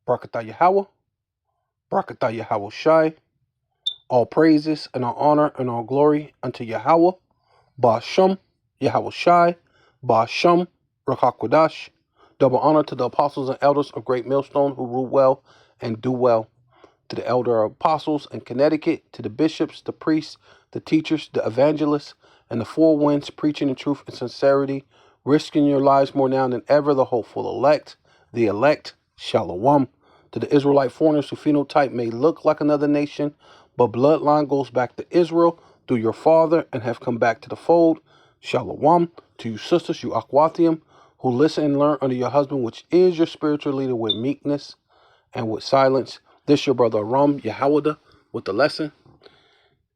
Barakatah Yahweh, Barakatah Yahweh Shai. All praises and all honor and all glory unto Yahweh, Ba'asham, Yahweh Shai, Ba'asham, Rakakwadash. Double honor to the apostles and elders of Great Millstone who rule well and do well. To the elder apostles in Connecticut, to the bishops, the priests, the teachers, the evangelists, and the four winds preaching the truth and sincerity, risking your lives more now than ever, the hopeful elect, Shalom. To the Israelite foreigners whose phenotype may look like another nation, but bloodline goes back to Israel through your father and have come back to the fold, Shalom. To you sisters, you Akwathium, who listen and learn under your husband, which is your spiritual leader, with meekness and with silence. This your brother Aram Yahawada with the lesson.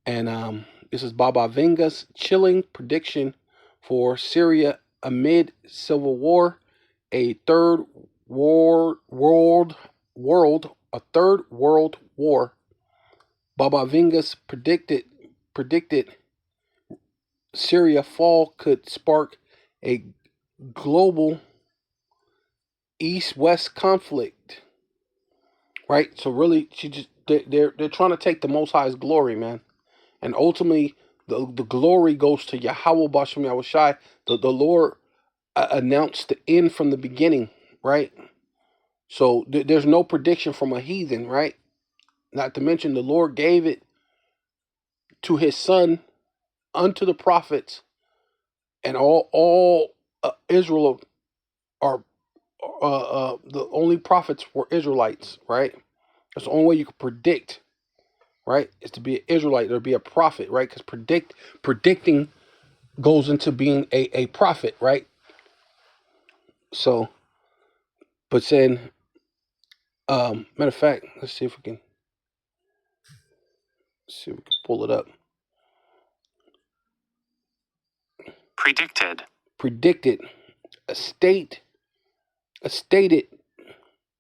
And this is Baba Vinga's chilling prediction for Syria amid civil war, a third world war. Baba Vinga's predicted Syria fall could spark a global east-west conflict. Right? So really they're trying to take the Most High's glory, man. And ultimately the glory goes to Yahweh Bashem Yahweh Shai. The Lord announced the end from the beginning, right? So there's no prediction from a heathen, right? Not to mention the Lord gave it to his son unto the prophets, and all Israel are the only prophets were Israelites, right? That's the only way you can predict, right? Is to be an Israelite or be a prophet, right? Because predicting goes into being a prophet, right? So, but then, matter of fact, let's see if we can pull it up. Predicted, a stated,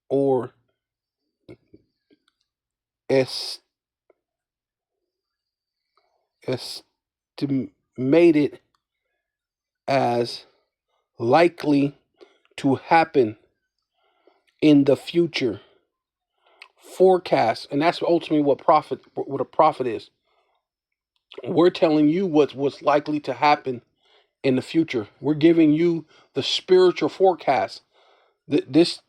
or estimated as likely to happen in the future. Forecast, and that's ultimately what a prophet is. We're telling you what's likely to happen in the future. We're giving you the spiritual forecast. This,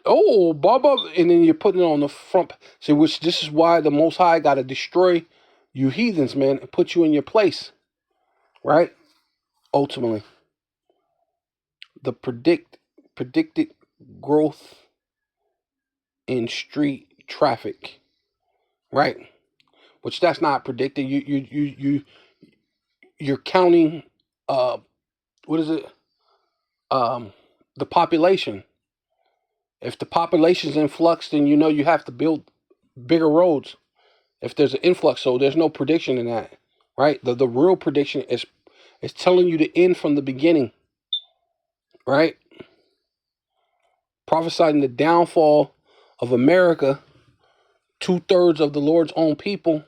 oh, Baba, and then you're putting it on the front. See, which this is why the Most High got to destroy you heathens, man, and put you in your place, right? Ultimately, the predicted growth in street traffic, right? Which that's not predicted. You're counting, what is it? The population. If the population's in flux, then you know you have to build bigger roads. If there's an influx, so there's no prediction in that, right? The real prediction is telling you the end from the beginning, right? Prophesying the downfall of America, 2/3 of the Lord's own people,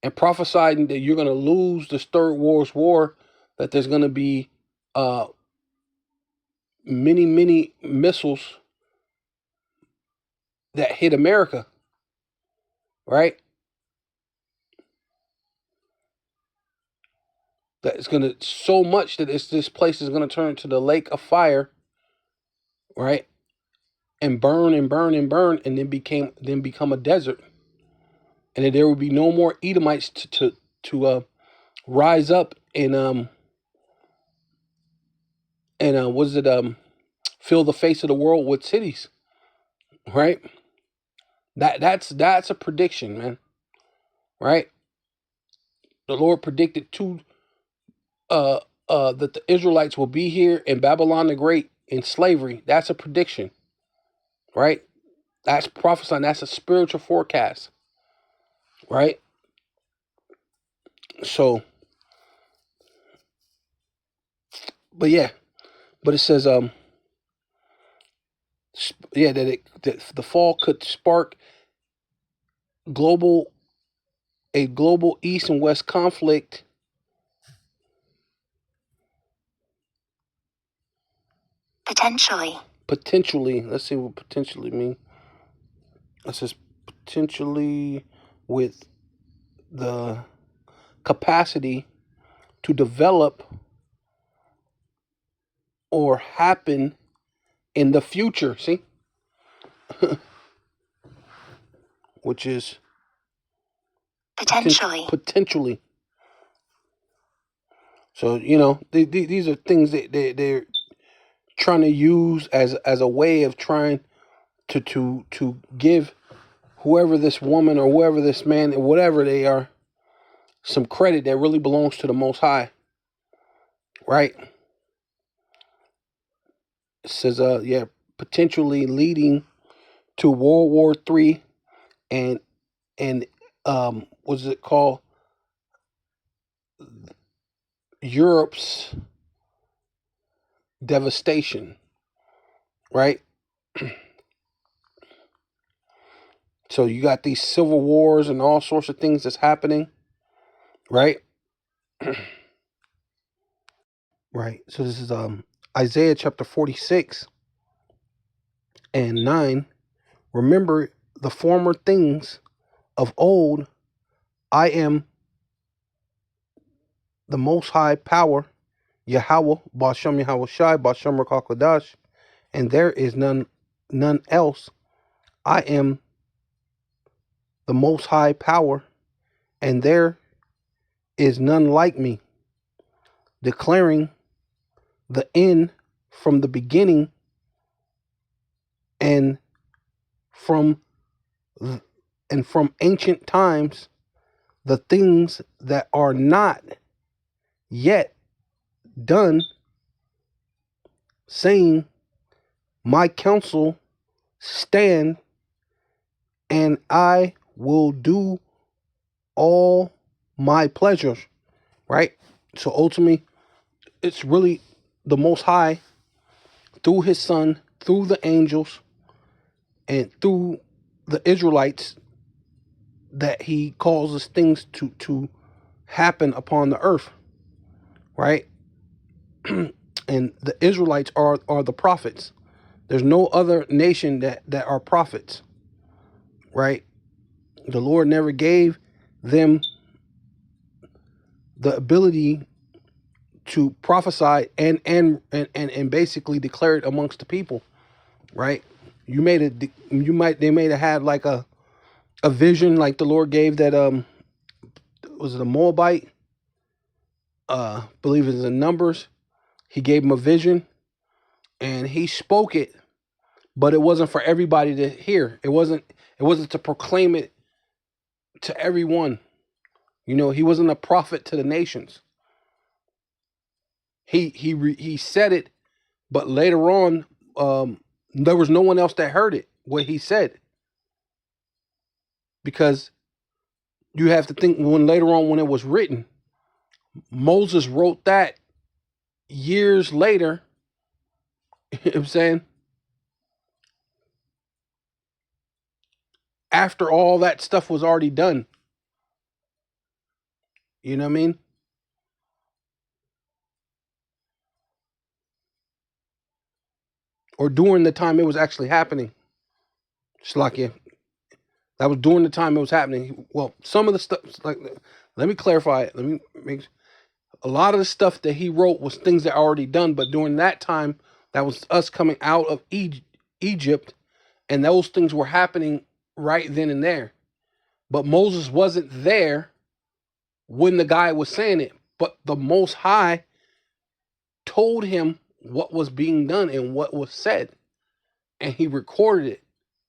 and prophesying that you're going to lose this third world war, that there's going to be many missiles that hit America, right? That it's going to so much that this place is going to turn into the lake of fire, right? And burn and burn and burn, and then become a desert, and that there will be no more Edomites to rise up and fill the face of the world with cities, right? That's a prediction, man, right? The Lord predicted that the Israelites will be here in Babylon the Great in slavery. That's a prediction, right? That's prophesying. That's a spiritual forecast, right? So, but it says that the fall could spark a global East and West conflict. Potentially. Let's see what potentially mean. It says potentially with the capacity to develop or happen in the future. See, which is potentially. So these are things that they're trying to use as a way of trying to give whoever this woman or whoever this man, whatever they are, some credit that really belongs to the Most High, right? It says, potentially leading to World War III and what's it called? Europe's devastation, right? So you got these civil wars and all sorts of things that's happening, right? Right. So this is Isaiah chapter 46 and 9. Remember the former things of old. I am the Most High Power, Yahweh, Bashem Yahweh Shai, Bashem Rakakwadash, and there is none else. I am the Most High Power, and there is none like me, declaring the end from the beginning, and from ancient times, the things that are not yet done, saying, my counsel stand, and I will do all my pleasures, right? So ultimately, it's really the Most High through his son, through the angels, and through the Israelites that he causes things to happen upon the earth, right? And the Israelites are the prophets. There's no other nation that are prophets, right? The Lord never gave them the ability to prophesy and basically declare it amongst the people, right? They may have had like a vision like the Lord gave that was it a Moabite, believe it's in Numbers. He gave him a vision and he spoke it, but it wasn't for everybody to hear. It wasn't to proclaim it to everyone. He wasn't a prophet to the nations. He said it, but later on, there was no one else that heard it, what he said. Because you have to think, when later on, when it was written, Moses wrote that years later. You know what I'm saying? After all that stuff was already done. You know what I mean? Or during the time it was actually happening. Shlakia. That was during the time it was happening. Well, some of the stuff, like, let me clarify it. Let me make a lot of the stuff that he wrote was things that are already done, but during that time, that was us coming out of Egypt, and those things were happening right then and there. But Moses wasn't there when the guy was saying it, but the Most High told him what was being done and what was said, and he recorded it,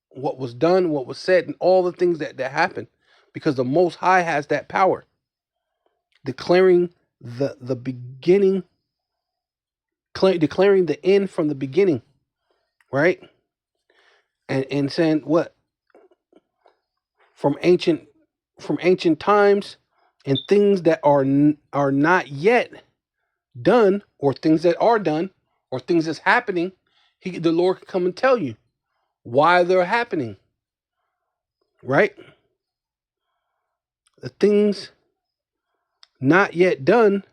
what was done, what was said, and all the things that happened, because the Most High has that power, declaring the beginning, declaring the end from the beginning, right? And saying what from ancient times, and things that are not yet done, or things that are done, or things that's happening. The Lord can come and tell you why they're happening, right? The things not yet done,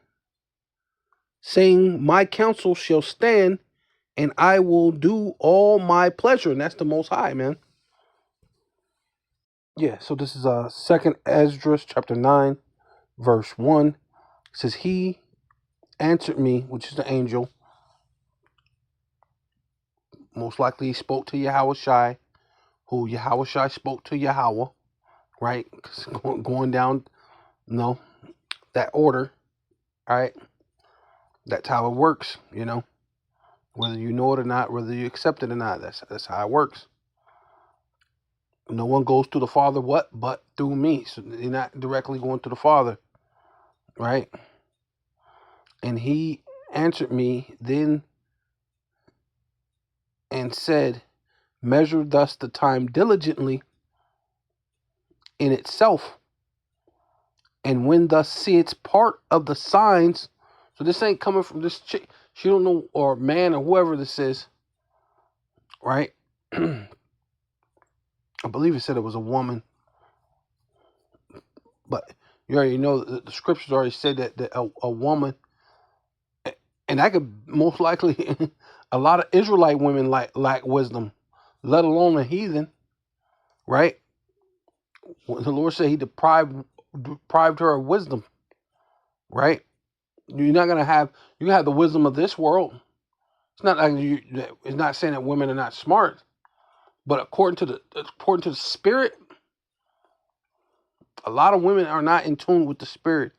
saying, my counsel shall stand, and I will do all my pleasure. And that's the Most High, man. Yeah, so this is second Esdras chapter 9, verse 1. It says, he answered me, which is the angel. Most likely he spoke to Yahushai, who Yahushai spoke to Yahweh, right? 'Cause going down, that order, right? That's how it works, whether you know it or not, whether you accept it or not. That's how it works. No one goes to the Father, but through me. So you're not directly going to the Father, right? And he answered me then and said, measure thus the time diligently in itself, and when thus see its part of the signs. So this ain't coming from this chick. She don't know, or man, or whoever this is, right? I believe it said it was a woman, but you already know that the scriptures already said that a woman, and that could most likely a lot of Israelite women lack wisdom, let alone a heathen, right? When the Lord said he deprived her of wisdom, right? You're not gonna have you have the wisdom of this world. It's not like it's not saying that women are not smart, but according to the spirit, a lot of women are not in tune with the spirit,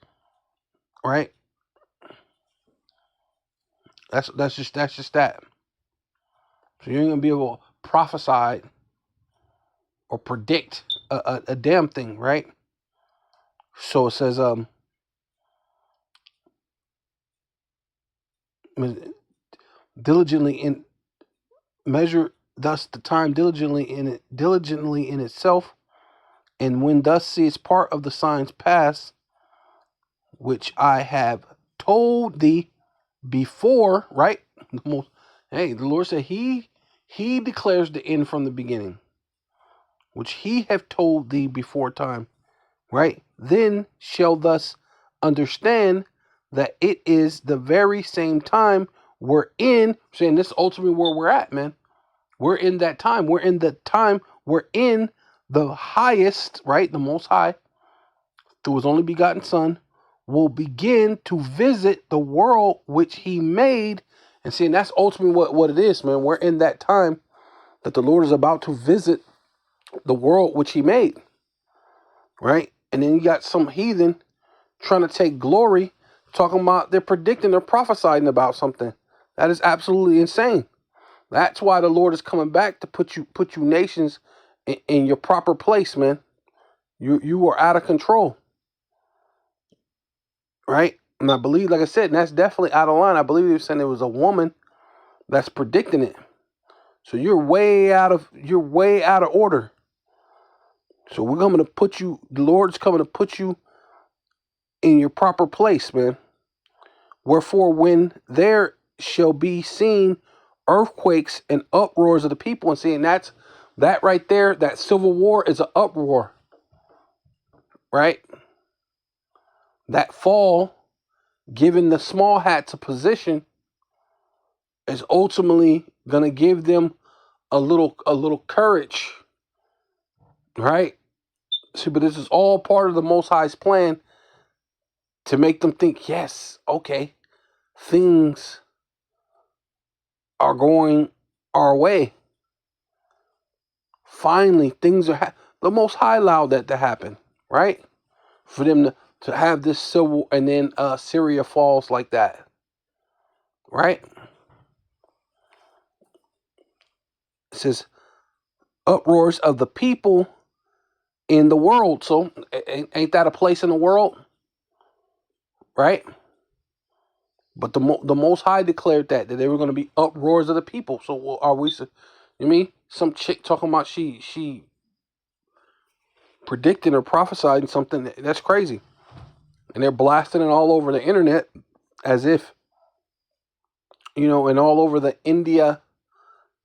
right? That's just that. So you ain't gonna be able to prophesy or predict a damn thing, right? So it says, diligently in measure thus the time diligently in itself, and when thus sees part of the signs pass, which I have told thee before, right? Hey, the Lord said he declares the end from the beginning, which he have told thee before time, right? Then shall thus understand that it is the very same time we're in. Saying this is ultimately where we're at, man. We're in that time. We're in the time. We're in the highest, right? The Most High, through his only begotten Son, will begin to visit the world which he made. And see, and that's ultimately what it is, man. We're in that time that the Lord is about to visit the world which he made, right? And then you got some heathen trying to take glory, talking about they're predicting, they're prophesying about something. That is absolutely insane. That's why the Lord is coming back to put you nations in your proper place, man. You are out of control, right? And I believe, like I said, and that's definitely out of line. I believe they were saying it was a woman that's predicting it. So you're way out of order. So we're coming to put you. The Lord's coming to put you in your proper place, man. Wherefore, when there shall be seen earthquakes and uproars of the people, and seeing that right there, that civil war is an uproar, right? That fall, giving the small hats a position, is ultimately gonna give them a little courage, right? See, but this is all part of the Most High's plan to make them think, yes, okay, things are going our way. Finally, things are the Most High allowed that to happen, right? For them to have this civil, and then Syria falls like that, right? It says uproars of the people in the world. So ain't that a place in the world, right? But the Most High declared that they were going to be uproars of the people. So are we? You mean some chick talking about she predicting or prophesying something that's crazy, and they're blasting it all over the internet as if, and all over the India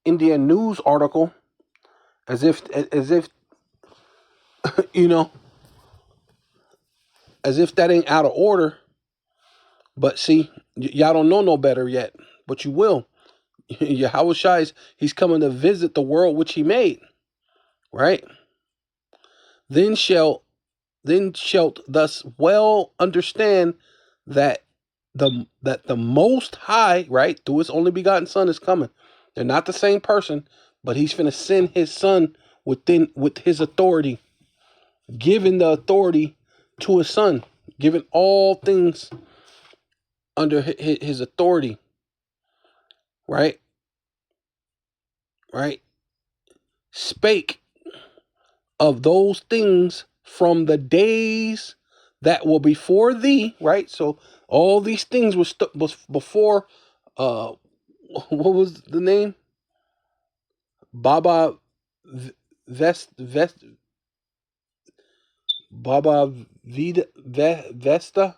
news article, as if you know as if that ain't out of order. But see, y'all don't know no better yet, but you will. Yahushua he's coming to visit the world which he made, right? Then shalt thus well understand that the Most High, right, through His only begotten Son, is coming. They're not the same person, but He's finna send His Son with His authority, giving the authority to His Son, giving all things under His authority. Right, right. Spake of those things from the days that were before thee, right? So all these things was before. What was the name? Baba Vest Baba Vesta.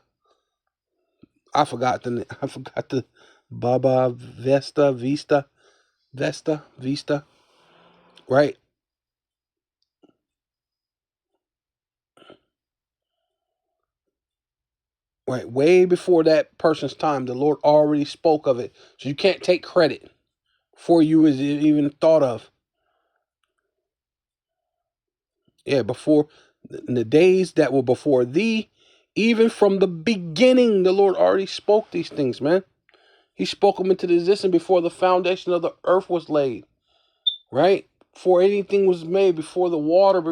I forgot the. I forgot the Baba Vesta. Right. Right, way before that person's time, the Lord already spoke of it. So you can't take credit before you was even thought of. Yeah, before, in the days that were before thee, even from the beginning, the Lord already spoke these things, man. He spoke them into existence before the foundation of the earth was laid, right? Before anything was made, before the water,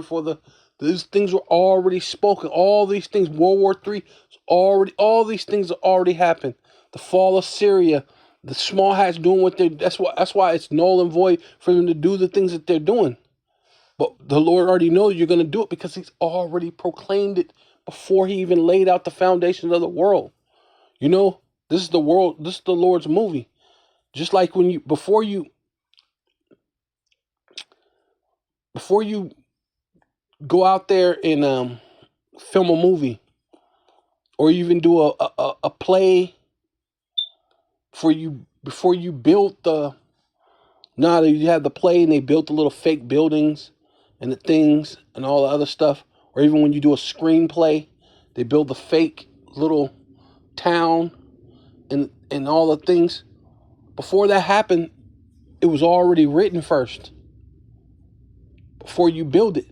these things were already spoken. All these things, World War III, all these things already happened. The fall of Syria, the small hats doing what they. That's why it's null and void for them to do the things that they're doing. But the Lord already knows you're going to do it because He's already proclaimed it before He even laid out the foundations of the world. You know, this is the world. This is the Lord's movie. Just like when before you go out there and film a movie, or even do a play before you build the. Now you have the play and they built the little fake buildings and the things and all the other stuff. Or even when you do a screenplay, they build the fake little town and all the things. Before that happened, it was already written first. Before you build it.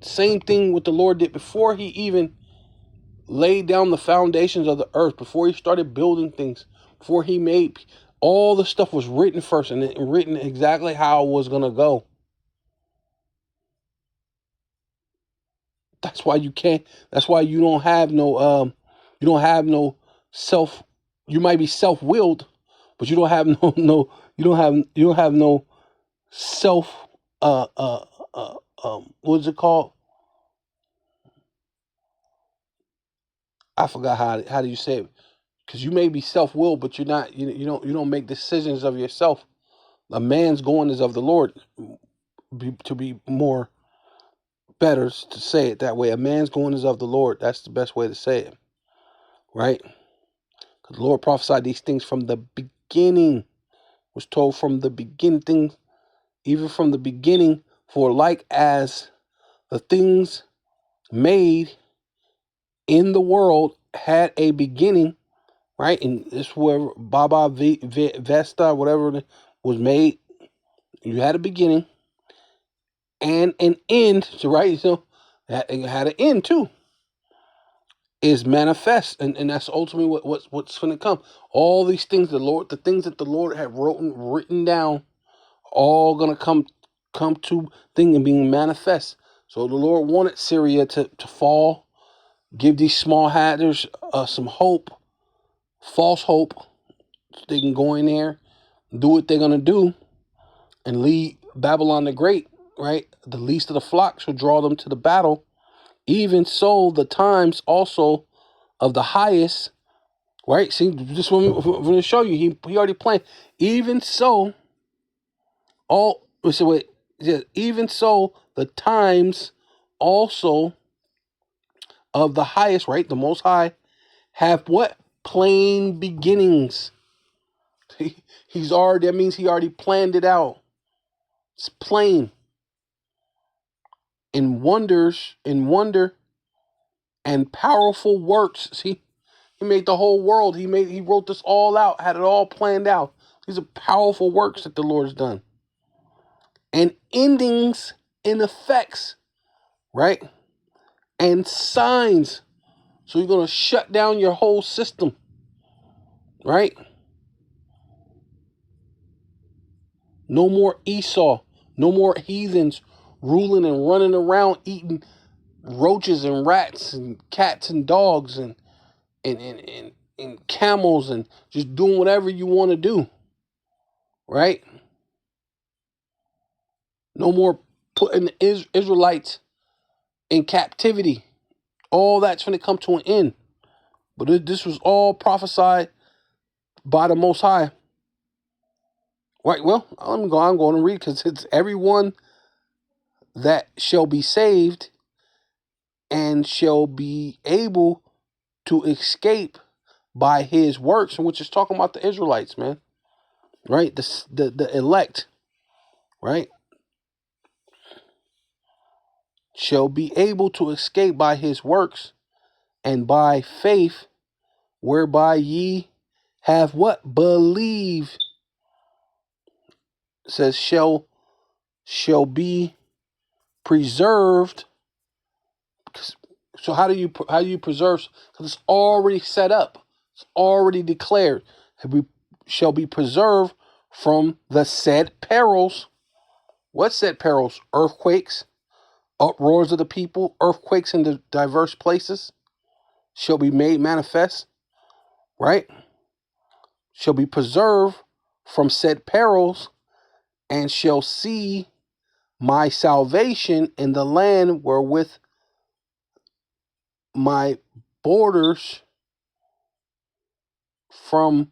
Same thing what the Lord did before He even laid down the foundations of the earth, before He started building things, before He made all the stuff was written first and written exactly how it was gonna go. That's why you can't. That's why you don't have no. You don't have no self. You might be self-willed, but you don't have no. You don't have no self. What is it called? I forgot how do you say it? Because you may be self-willed, but you're not. You don't make decisions of yourself. A man's going is of the Lord. To be more better to say it that way. A man's going is of the Lord. That's the best way to say it, right? Because the Lord prophesied these things from the beginning. Was told from the beginning, even from the beginning. For like as the things made in the world had a beginning, right? And this is where Baba Vesta, whatever was made, you had a beginning and an end, right? So it had an end too. Is manifest, and that's ultimately what's going to come. All these things, the things that the Lord had written down, all going to come to thing and being manifest. So the Lord wanted Syria to fall, give these small hatters some hope, false hope, so they can go in there, do what they're going to do, and lead Babylon the Great, right? The least of the flock shall draw them to the battle. Even so, the times also of the highest, right? See, just want to show you, he already planned. Even so, even so, the times also of the highest, right? The Most High have what? Plain beginnings. He's already. That means He already planned it out. It's plain. In wonder, and powerful works. See, He made the whole world. He wrote this all out, had it all planned out. These are powerful works that the Lord has done. And endings and effects, right? and signs. So you're going to shut down your whole system, right? No more Esau. No more heathens ruling and running around eating roaches and rats and cats and dogs and camels and just doing whatever you want to do, right? No more putting the Israelites in captivity. All that's going to come to an end. But this was all prophesied by the Most High. Right, well, I'm going to read, because it's everyone that shall be saved and shall be able to escape by his works, which is talking about the Israelites, man. Right? The elect, right? Shall be able to escape by his works and by faith, whereby ye have what? Believe. It says shall be preserved. So how do you preserve? Because it's already set up. It's already declared. We shall be preserved from the said perils. What said perils? Earthquakes, uproars of the people, earthquakes in the diverse places shall be made manifest, right? Shall be preserved from said perils, and shall see my salvation in the land wherewith my borders from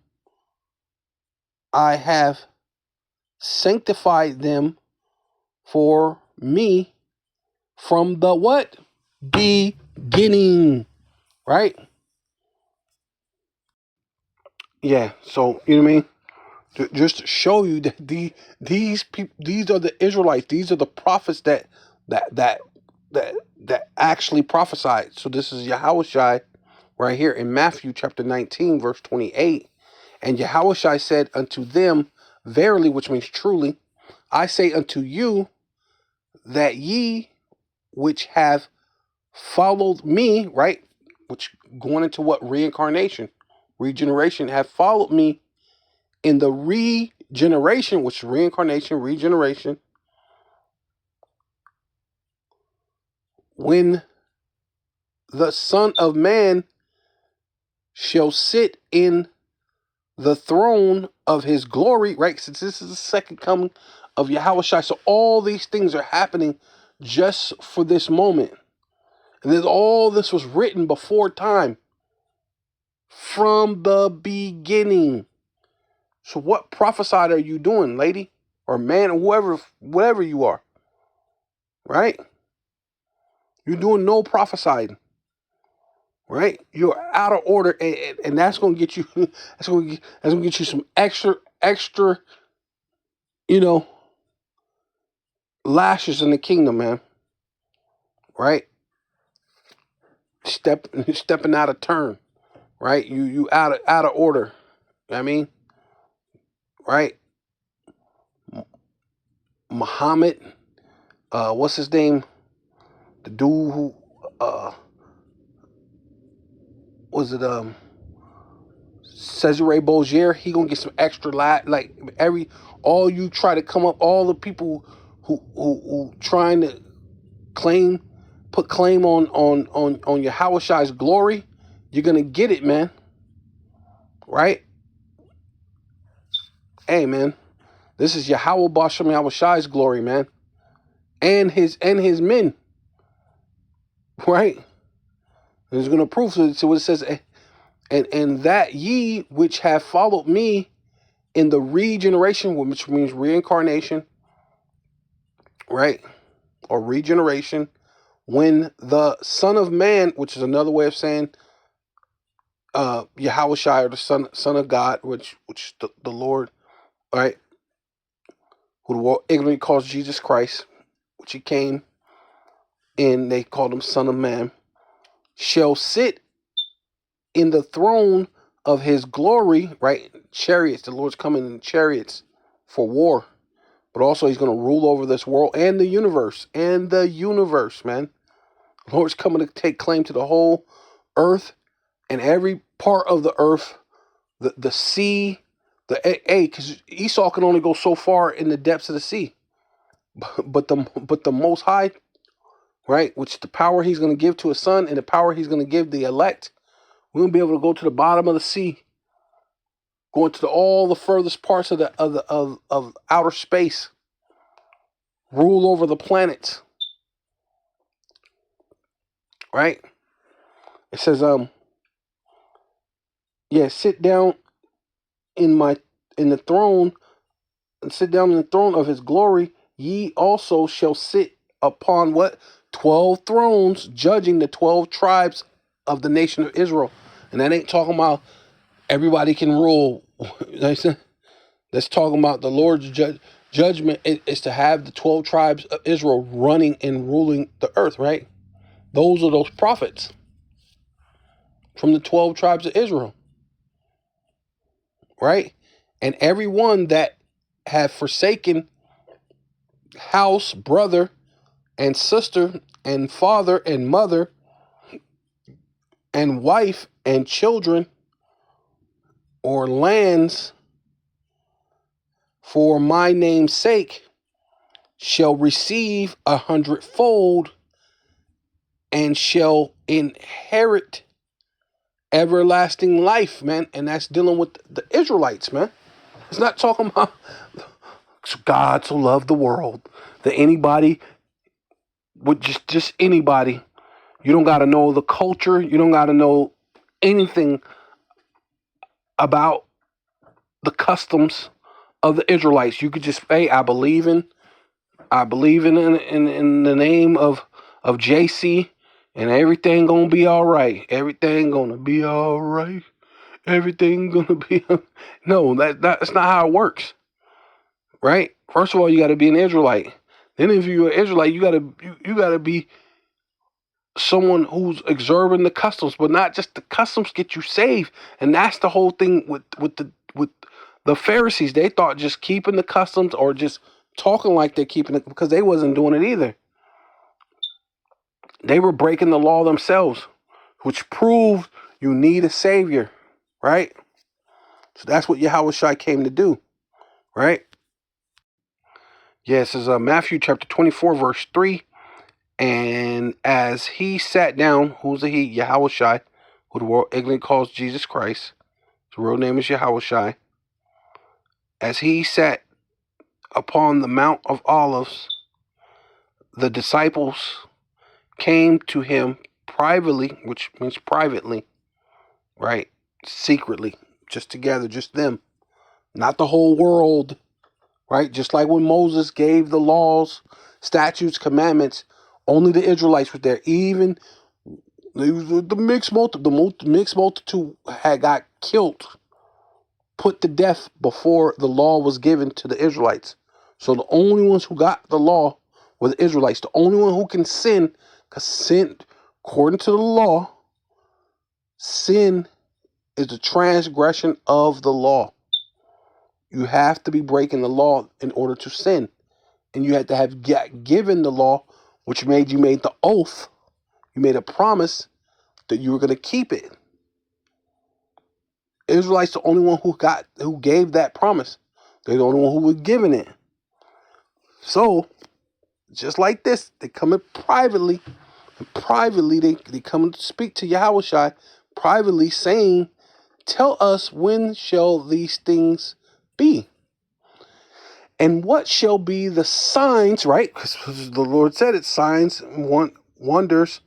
I have sanctified them for me from the what? Beginning, right? Yeah, so you know what I mean? Just to show you that these people, these are the Israelites, these are the prophets that actually prophesied. So this is Yahushua right here in Matthew chapter 19, verse 28. And Yahushua said unto them, verily, which means truly, I say unto you that ye which have followed me, right? Which going into what? Reincarnation, regeneration, have followed me in the regeneration, which is reincarnation, regeneration, when the Son of Man shall sit in the throne of his glory, right? Since this is the second coming of Yahushua. So all these things are happening just for this moment. And then all this was written before time, from the beginning. So what prophesied are you doing, lady or man or whoever, whatever you are, right? You're doing no prophesying, right? You're out of order, and that's going to get you. That's going to get you some extra, you know, lashes in the kingdom, man. Right? Stepping out of turn, right? You out of order. You know what I mean, right? Muhammad, what's his name? The dude who, was it Cesare Borgia? He gonna get some extra like all you try to come up, all the people who trying to put claim on Yahushua's glory, you're gonna get it, man. Right? Hey, man, this is Yahweh Bashem Yahushua's glory, man, and his men, right? And it's gonna prove to what it says, and that ye which have followed me in the regeneration, which means reincarnation, right, or regeneration, when the Son of Man, which is another way of saying Yahushua, or the Son of God, which the Lord, right, who the world ignorantly calls Jesus Christ, which he came in, they called him Son of Man, shall sit in the throne of his glory, right? Chariots, the Lord's coming in chariots for war, but also he's going to rule over this world and the universe, man. The Lord's coming to take claim to the whole earth and every part of the earth, the sea, because Esau can only go so far in the depths of the sea. But the Most High, right, which the power He's going to give to His Son and the power He's going to give the elect, we're going to be able to go to the bottom of the sea, going to all the furthest parts of outer space, rule over the planets, right? It says, sit down in the throne, and sit down in the throne of His glory. Ye also shall sit upon what? 12 thrones, judging the 12 tribes of the nation of Israel. And that ain't talking about everybody can rule. That's talking about the Lord's judgment is to have the 12 tribes of Israel running and ruling the earth, right? Those are those prophets from the 12 tribes of Israel, right? And everyone that have forsaken house, brother, and sister, and father, and mother, and wife, and children, or lands, for my name's sake, shall receive 100-fold, and shall inherit everlasting life, man. And that's dealing with the Israelites, man. It's not talking about God so loved the world that anybody would just anybody. You don't got to know the culture. You don't got to know anything about the customs of the Israelites. You could just say, I believe in the name of JC, and everything gonna be all right. Everything gonna be all right. Everything gonna be. No, that's not how it works, right? First of all, you got to be an Israelite. Then, if you're an Israelite, you gotta be someone who's observing the customs, but not just the customs get you saved. And that's the whole thing with the Pharisees. They thought just keeping the customs or just talking like they're keeping it, because they wasn't doing it either. They were breaking the law themselves, which proved you need a savior, right? So that's what Yahushua came to do, right? Yes, it's Matthew chapter 24, verse 3. And as he sat down, who's the he? Yahushua, who the world ignorantly calls Jesus Christ. His real name is Yahushua. As he sat upon the Mount of Olives, the disciples came to him privately, which means privately, right? Secretly, just together, just them, not the whole world, right? Just like when Moses gave the laws, statutes, commandments, only the Israelites were there. Even the mixed multitude had got killed, put to death before the law was given to the Israelites. So the only ones who got the law were the Israelites. The only one who can sin, because sin, according to the law, sin is the transgression of the law. You have to be breaking the law in order to sin. And you had to have given the law, which you made the oath. You made a promise that you were going to keep it. Israelites the only one who gave that promise. They're the only one who was giving it. So, just like this, they come in privately, and privately they come to speak to Yahushua, privately saying, tell us, when shall these things be? And what shall be the signs, right? Because the Lord said it, signs, wonders,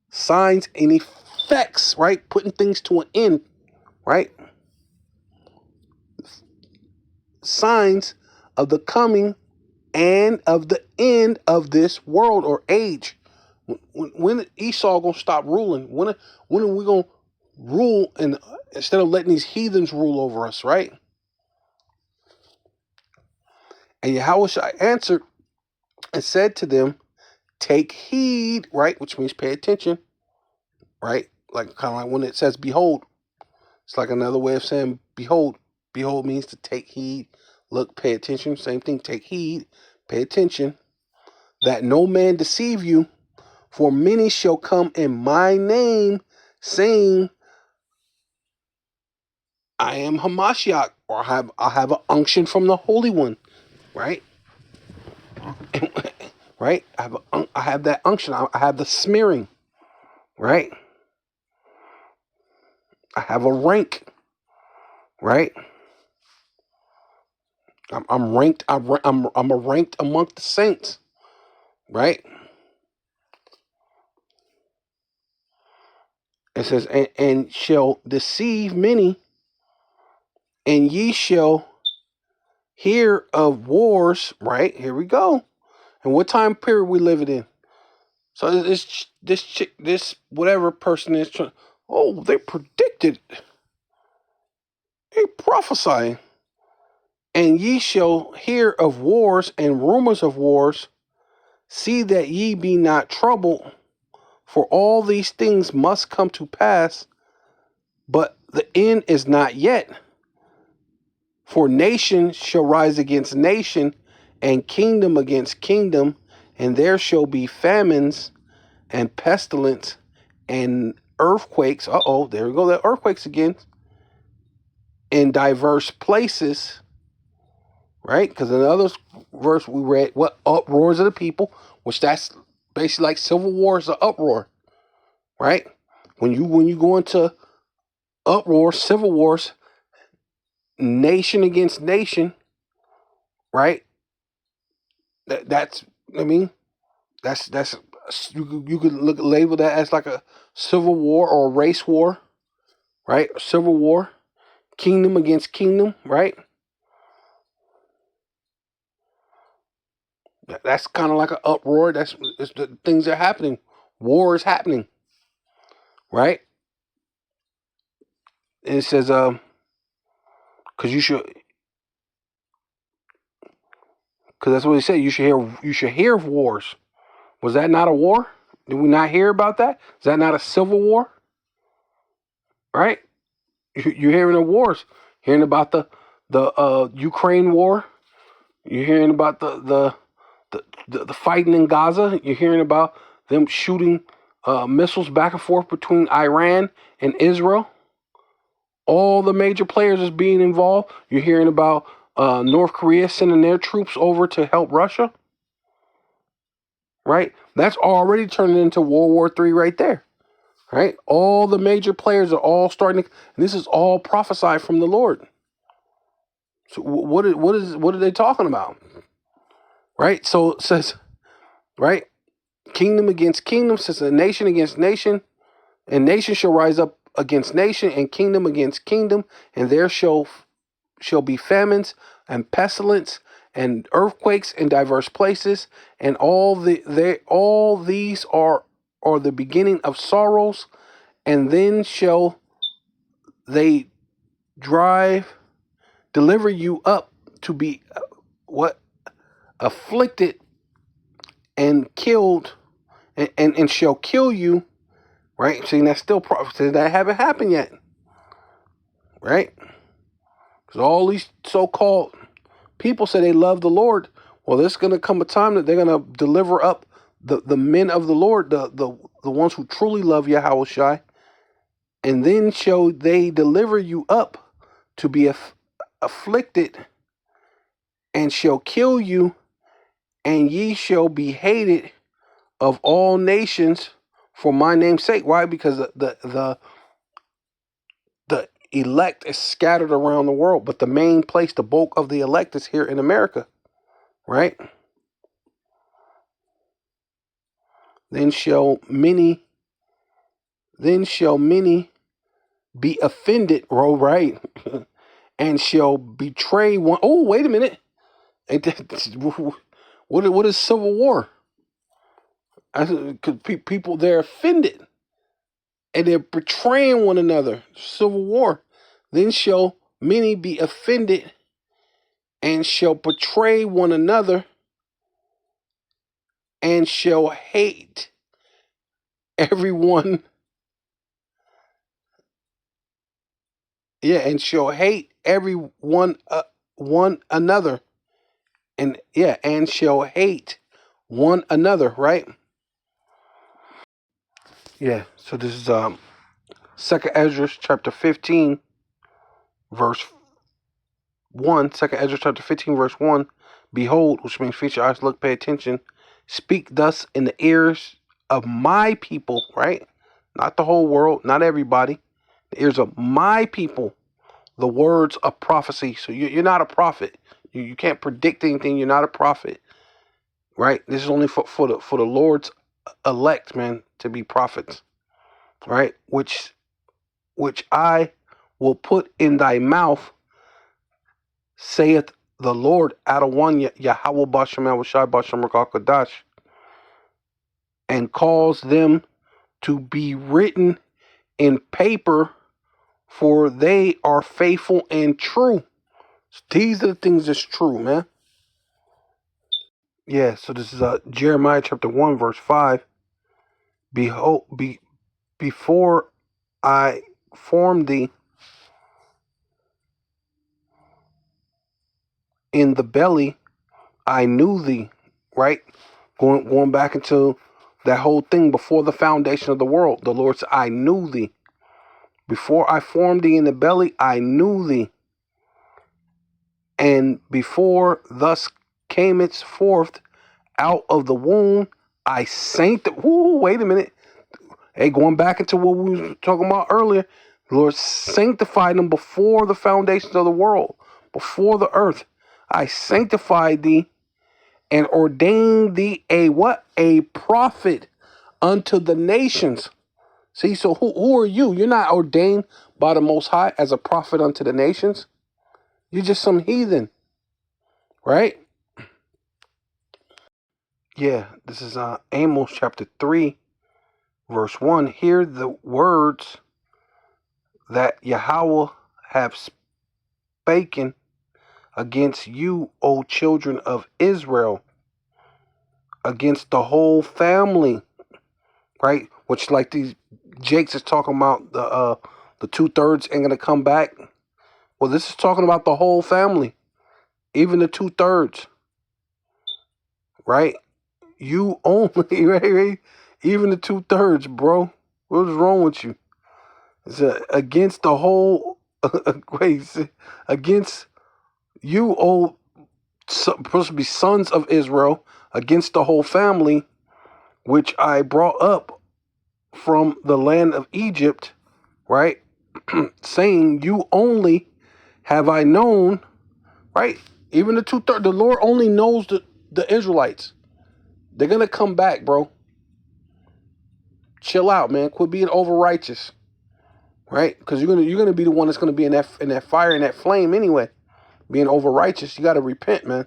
signs and effects, right? Putting things to an end, right? Signs of the coming and of the end of this world or age. When Esau gonna stop ruling? When are we gonna rule, and instead of letting these heathens rule over us, right? And Yahushua answered and said to them, take heed, right? Which means pay attention, right? Like kind of like when it says behold. It's like another way of saying behold. Behold means to take heed, look, pay attention. Same thing, take heed, pay attention, that no man deceive you, For many shall come in my name, saying, I am Hamashiach, or I have an unction from the Holy One, right? Right? I have that unction. I have the smearing, right? I have a rank, right? I'm ranked. I'm a ranked among the saints, right? It says, and shall deceive many, and ye shall hear of wars. Right, here we go. And what time period we living in? So this chick, this whatever person is trying. Oh, they predicted, they prophesying. And ye shall hear of wars and rumors of wars. See that ye be not troubled, for all these things must come to pass, but the end is not yet. For nation shall rise against nation, and kingdom against kingdom, and there shall be famines and pestilence and earthquakes. There we go, the earthquakes again, in diverse places, right? Because in the other verse we read, what uproars of the people, which that's basically like civil war is an uproar, right? When you go into uproar, civil wars, nation against nation, right? That's I mean that's you could label that as like a civil war or a race war, right? Civil war, kingdom against kingdom, right? That's kind of like an uproar. It's the things are happening. War is happening, right? And it says, because that's what he said. You should hear of wars. Was that not a war? Did we not hear about that? Is that not a civil war? Right? You're hearing of wars. Hearing about the Ukraine war. You're hearing about the fighting in Gaza. You're hearing about them shooting missiles back and forth between Iran and Israel. All the major players is being involved. You're hearing about North Korea sending their troops over to help Russia. Right? That's already turning into World War III right there. Right? All the major players are all starting to, and this is all prophesied from the Lord. So what are they talking about? Right? So it says, right? Kingdom against kingdom, says a nation against nation, and nation shall rise up against nation, and kingdom against kingdom, and there shall be famines and pestilence and earthquakes in diverse places, and all these are the beginning of sorrows, and then shall they deliver you up to be afflicted and killed, and shall kill you, right? See, that's still prophecy that haven't happened yet, right? Because all these so-called people say they love the Lord. Well, there's going to come a time that they're going to deliver up the men of the Lord, the ones who truly love Yahweh Shai, and then shall they deliver you up to be afflicted, and shall kill you, and ye shall be hated of all nations for my name's sake. Why? Because the elect is scattered around the world, but the main place, the bulk of the elect is here in America, right? Then shall many be offended, right? And shall betray one. Oh, wait a minute. What is civil war? Because people, they're offended and they're betraying one another. Civil war. Then shall many be offended and shall betray one another and shall hate everyone. Yeah, and shall hate everyone one another. And shall hate one another, right? Yeah, so this is Second Ezra chapter 15, verse 1. Second Ezra chapter 15, verse 1. Behold, which means feature your eyes, look, pay attention. Speak thus in the ears of my people, right? Not the whole world, not everybody. The ears of my people, the words of prophecy. So you're not a prophet. You can't predict anything. You're not a prophet, right? This is only for the Lord's elect, man, to be prophets, right? Which I will put in thy mouth, saith the Lord, Adawan Yahweh Bashem Awashai Bashem Rakakadash, and cause them to be written in paper, for they are faithful and true. These are the things that's true, man. Yeah, so this is Jeremiah chapter 1, verse 5. Behold, before I formed thee in the belly, I knew thee, right? Going back into that whole thing before the foundation of the world. The Lord said, I knew thee. Before I formed thee in the belly, I knew thee. And before thus camest forth out of the womb, I sanctified. Wait a minute. Hey, going back into what we were talking about earlier, the Lord sanctified them before the foundations of the world, before the earth. I sanctified thee and ordained thee a what? A prophet unto the nations. See, so who are you? You're not ordained by the Most High as a prophet unto the nations. You're just some heathen, right? Yeah, this is Amos chapter 3, verse 1. Hear the words that Yahweh have spoken against you, O children of Israel, against the whole family, right? Which, like these Jakes is talking about, the 2/3 ain't gonna come back. Well, this is talking about the whole family, even the 2/3, right? You only, right? Even the 2/3, bro. What is wrong with you? It's against the whole. Wait, against you, O supposed to be sons of Israel, against the whole family, which I brought up from the land of Egypt, right? Saying, you only have I known, right? Even the 2/3, the Lord only knows the Israelites. They're gonna come back, bro. Chill out, man. Quit being over righteous, right? Because you're gonna be the one that's gonna be in that fire and that flame anyway. Being over righteous, you gotta repent, man.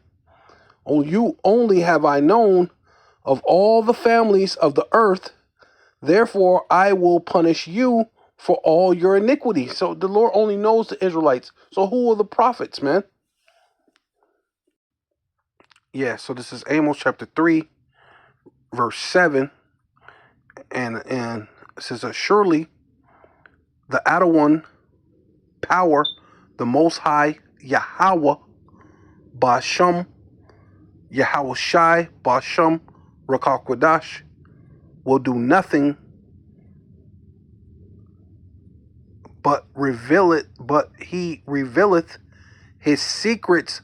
Oh, you only have I known of all the families of the earth. Therefore, I will punish you for all your iniquity. So the Lord only knows the Israelites. So who are the prophets, man? Yeah, so this is Amos chapter 3, verse 7. And it says, surely the Adawan power, the Most High, Yahweh, Bashem, Yahweh Shai, Bashem, Rakakwadash, will do nothing but he revealeth his secrets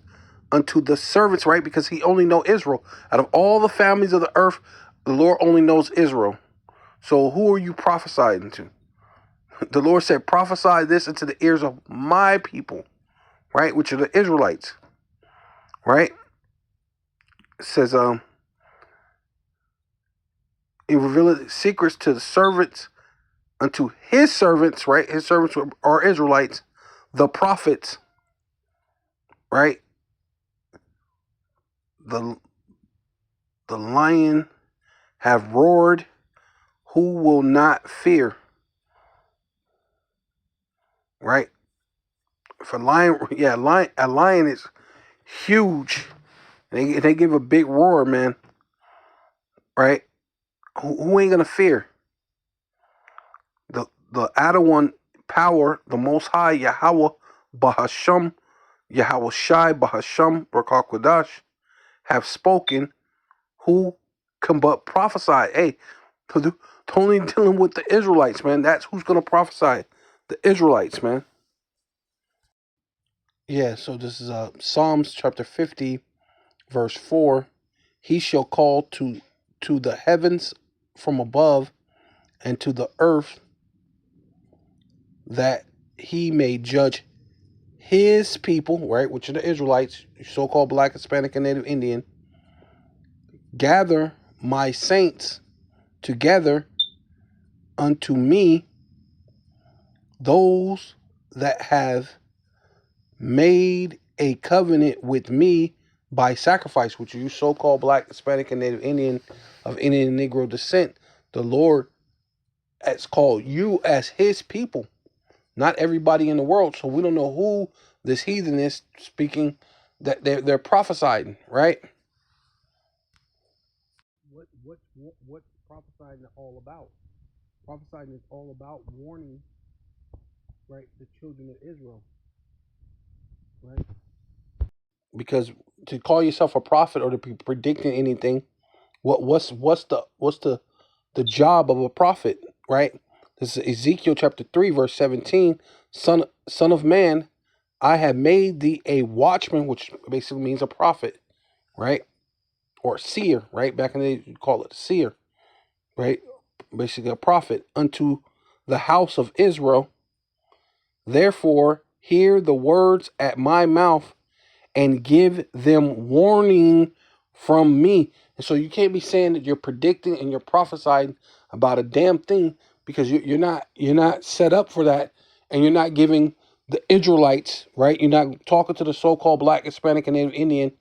unto the servants, right? Because he only know Israel. Out of all the families of the earth, the Lord only knows Israel. So who are you prophesying to? The Lord said, prophesy this into the ears of my people, right? Which are the Israelites, right? It says, he revealed secrets to the servants, unto his servants, right? His servants are Israelites, the prophets, right? The lion have roared, who will not fear, right? For lion, yeah, a lion is huge. They give a big roar, man, right? Who ain't gonna fear? The Adawan power, the Most High, Yahweh, Bahasham, Yahweh Shai, Bahasham, Rakakwadash, have spoken. Who can but prophesy? Hey, Totally dealing with the Israelites, man. That's who's going to prophesy. The Israelites, man. Yeah, so this is Psalms chapter 50, verse 4. He shall call to the heavens from above and to the earth that he may judge his people, right, which are the Israelites, so-called Black, Hispanic, and Native Indian. Gather my saints together unto me, those that have made a covenant with me by sacrifice, which you so-called Black, Hispanic, and Native Indian of Indian and Negro descent. The Lord has called you as his people, not everybody in the world. So we don't know who this heathen is speaking, that they're prophesying, right? What's prophesying all about? Prophesying is all about warning, right, the children of Israel, right? Because to call yourself a prophet or to be predicting anything, what's the job of a prophet, right? This is Ezekiel chapter 3, verse 17. Son of man, I have made thee a watchman, which basically means a prophet, right? Or seer, right? Back in the day, you call it a seer, right? Basically a prophet unto the house of Israel. Therefore, hear the words at my mouth and give them warning from me. And so you can't be saying that you're predicting and you're prophesying about a damn thing, because you're not set up for that, and you're not giving the Israelites, right? You're not talking to the so-called Black, Hispanic, and Native Indian.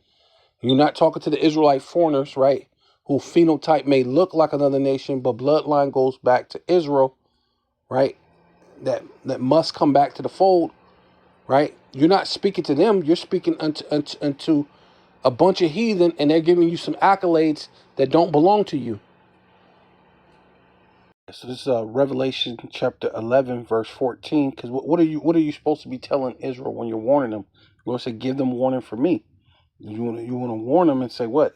You're not talking to the Israelite foreigners, right? Who phenotype may look like another nation, but bloodline goes back to Israel, right? That must come back to the fold, right? You're not speaking to them. You're speaking unto a bunch of heathen, and they're giving you some accolades that don't belong to you. So this is Revelation chapter 11, verse 14. Because what are you supposed to be telling Israel when you're warning them? The Lord said, "Give them warning for me." You want to warn them and say what?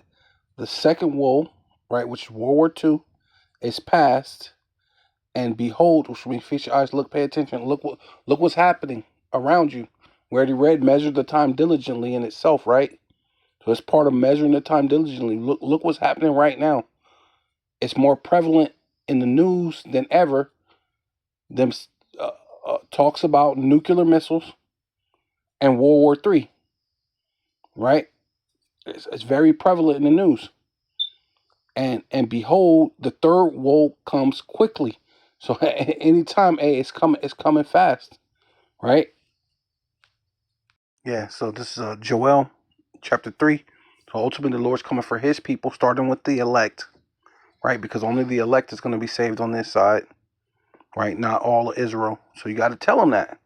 The second woe, right, which is World War II, is past, and behold, which means feast your eyes, look, pay attention, look what's happening around you. We already read, measure the time diligently in itself, right? So it's part of measuring the time diligently. Look what's happening right now. It's more prevalent in the news than ever. Them talks about nuclear missiles and World War III, right? It's very prevalent in the news. And behold, the third woe comes quickly. So anytime, hey, it's coming fast, right? Yeah. So this is Joel chapter 3. So ultimately, the Lord's coming for His people, starting with the elect, right? Because only the elect is going to be saved on this side, right? Not all of Israel. So you got to tell them that.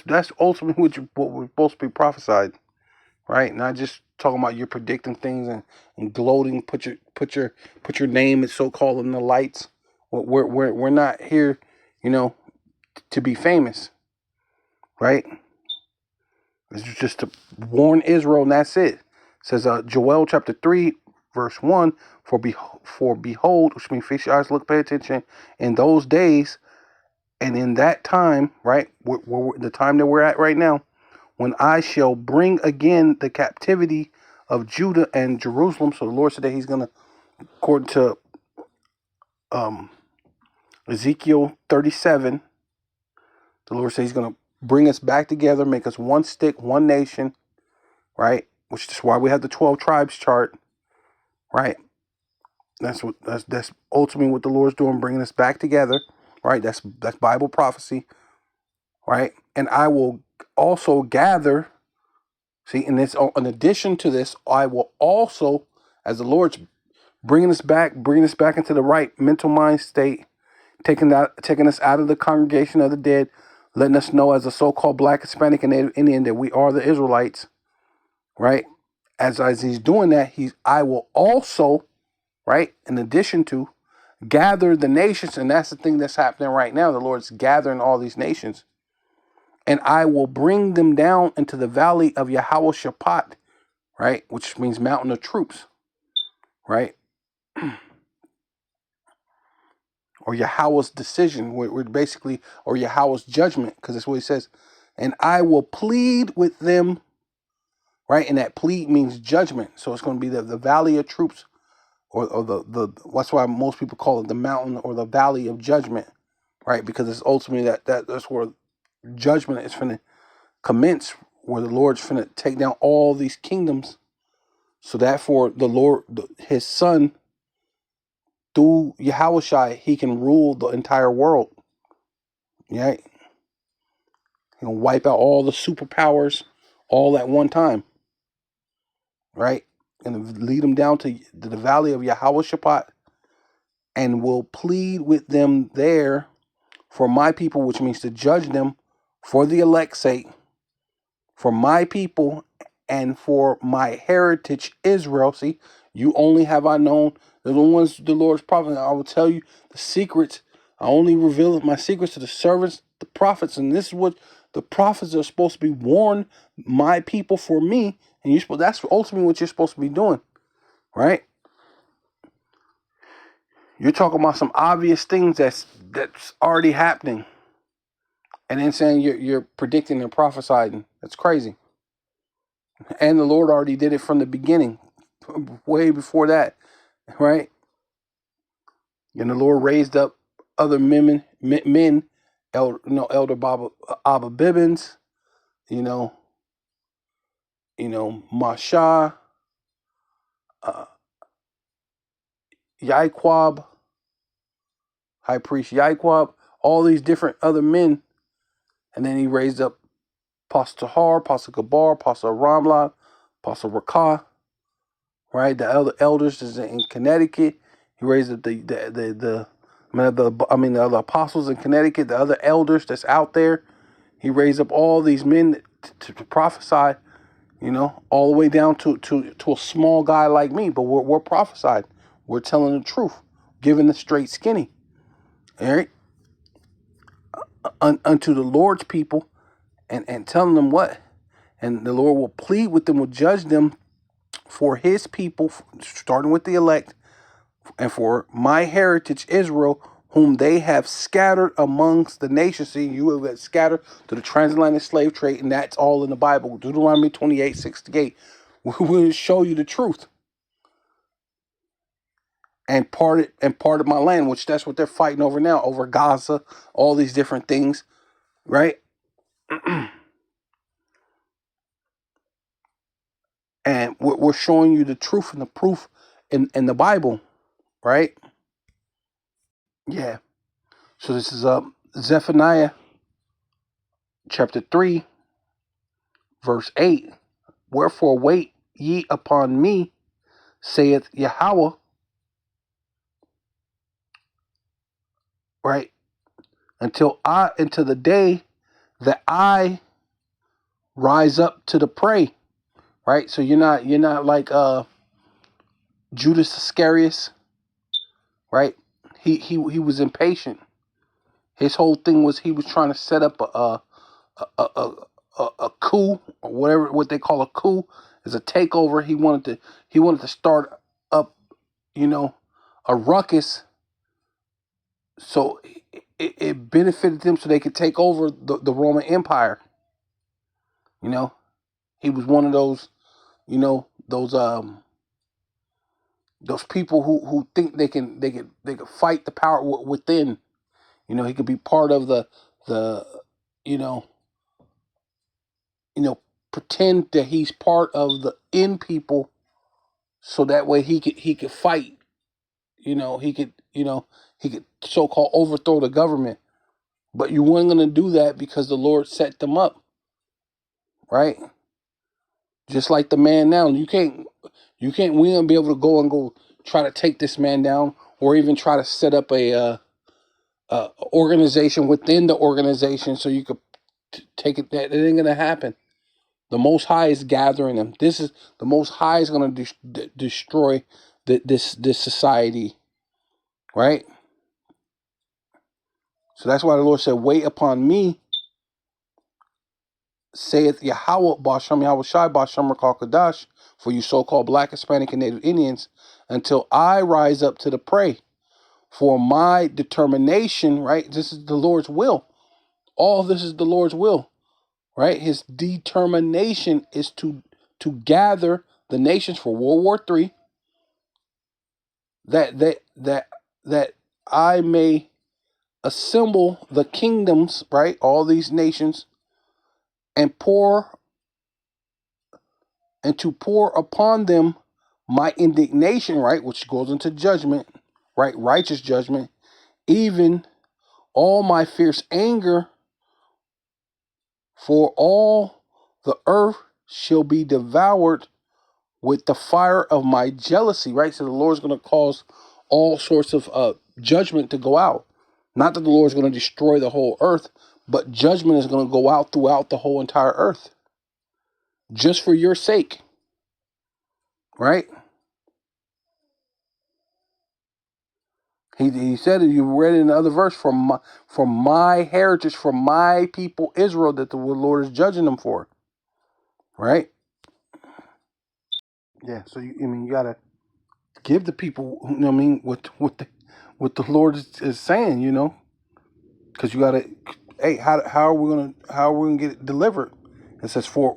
That's ultimately what we're supposed to be prophesied, right? Not just talking about you're predicting things and gloating. Put your name and so called in the lights. We're not here, you know, to be famous, right? It's just to warn Israel, and that's it. It says Joel chapter 3, verse 1, for behold, which means fix your eyes, look, pay attention, in those days and in that time, right, the time that we're at right now, when I shall bring again the captivity of Judah and Jerusalem. So the Lord said that He's going to, according to um, Ezekiel 37, the Lord said He's going to bring us back together, make us one stick, one nation, right? Which is why we have the 12 tribes chart, right? That's ultimately what the Lord's doing, bringing us back together, right? That's Bible prophecy, right? And I will also gather. See, and it's in addition to this, I will also, as the Lord's bringing us back into the right mental mind state, taking us out of the congregation of the dead, letting us know as a so-called Black, Hispanic, and Native Indian that we are the Israelites, right? As He's doing that, I will also, right, in addition to, gather the nations, and that's the thing that's happening right now. The Lord's gathering all these nations, and I will bring them down into the valley of Yahweh-Shaphat, right, which means mountain of troops, right? or Yahweh's decision, where basically, or Yahweh's judgment, because that's what he says. And I will plead with them, right? And that plead means judgment. So it's going to be the valley of troops, or the that's why most people call it the mountain or the valley of judgment, right? Because it's ultimately that's where judgment is finna commence, where the Lord's finna take down all these kingdoms, so that for the Lord, his son, through Yahushua, he can rule the entire world. Right? He can wipe out all the superpowers all at one time. Right? And lead them down to the valley of Yahushua, and will plead with them there for my people, which means to judge them for the elect's sake, for my people, and for my heritage Israel. See, you only have I known the ones the Lord's prophets. I will tell you the secrets. I only reveal my secrets to the servants, the prophets, and this is what the prophets are supposed to be warned my people for me. And you're supposed, that's ultimately what you're supposed to be doing, right? You're talking about some obvious things that's already happening, and then saying you're predicting and prophesying. That's crazy. And the Lord already did it from the beginning, way before that, right? And the Lord raised up other men, Elder Abba Bibbins, Masha, Yaiquab, High Priest Yaiquab, all these different other men. And then he raised up Pastor Tahar, Pastor Gabar, Pastor Ramla, Pastor Rakah, right? The elders is in Connecticut. He raised up the other apostles in Connecticut, the other elders that's out there. He raised up all these men to prophesy, all the way down to a small guy like me. But we're prophesied. We're telling the truth, giving the straight skinny, all right, unto the Lord's people, and telling them what, and the Lord will plead with them, will judge them for his people, starting with the elect, and for my heritage Israel, whom they have scattered amongst the nations. See, you have scattered to the transatlantic slave trade, and that's all in the Bible. Deuteronomy 28:68. We will show you the truth. And parted my land, which that's what they're fighting over now, over Gaza, all these different things, right? And we're showing you the truth and the proof in the Bible, right? Yeah. So this is Zephaniah chapter 3, verse 8. Wherefore wait ye upon me, saith Yahweh, right? Until the day that I rise up to the prey, right? So you're not like Judas Iscariot, right? He was impatient. His whole thing was he was trying to set up a coup, or what they call a coup, is a takeover. He wanted to start up, a ruckus, so it benefited them, so they could take over the Roman Empire. He was one of those, those people who think they can fight the power within. He could be part of the you know pretend that he's part of the in people, so that way he could fight. He could so-called overthrow the government. But you weren't going to do that because the Lord set them up, right? Just like the man now, we won't be able to go try to take this man down, or even try to set up a organization within the organization so you could take it. That it ain't gonna happen. The Most High is gathering them. This is the Most High is gonna destroy this society, right? So that's why the Lord said, "Wait upon me," saith Yahweh Basham Yahweh Shai Basham Rakal, for you so-called Black, Hispanic, and Native Indians, until I rise up to the prey. for my determination, right? This is the Lord's will. All this is the Lord's will, right? His determination is to gather the nations for World War III, that I may assemble the kingdoms, right? All these nations, and to pour upon them my indignation, right? Which goes into judgment, right? Righteous judgment, even all my fierce anger, for all the earth shall be devoured with the fire of my jealousy, right? So the Lord's going to cause all sorts of judgment to go out. Not that the Lord's going to destroy the whole earth, but judgment is going to go out throughout the whole entire earth. Just for your sake, right? He said it, you read it in the other verse, from my heritage, from my people Israel, that the Lord is judging them for. Right? Yeah, so you gotta give the people, what the Lord is saying, because you gotta, hey, how are we gonna get it delivered? It says, for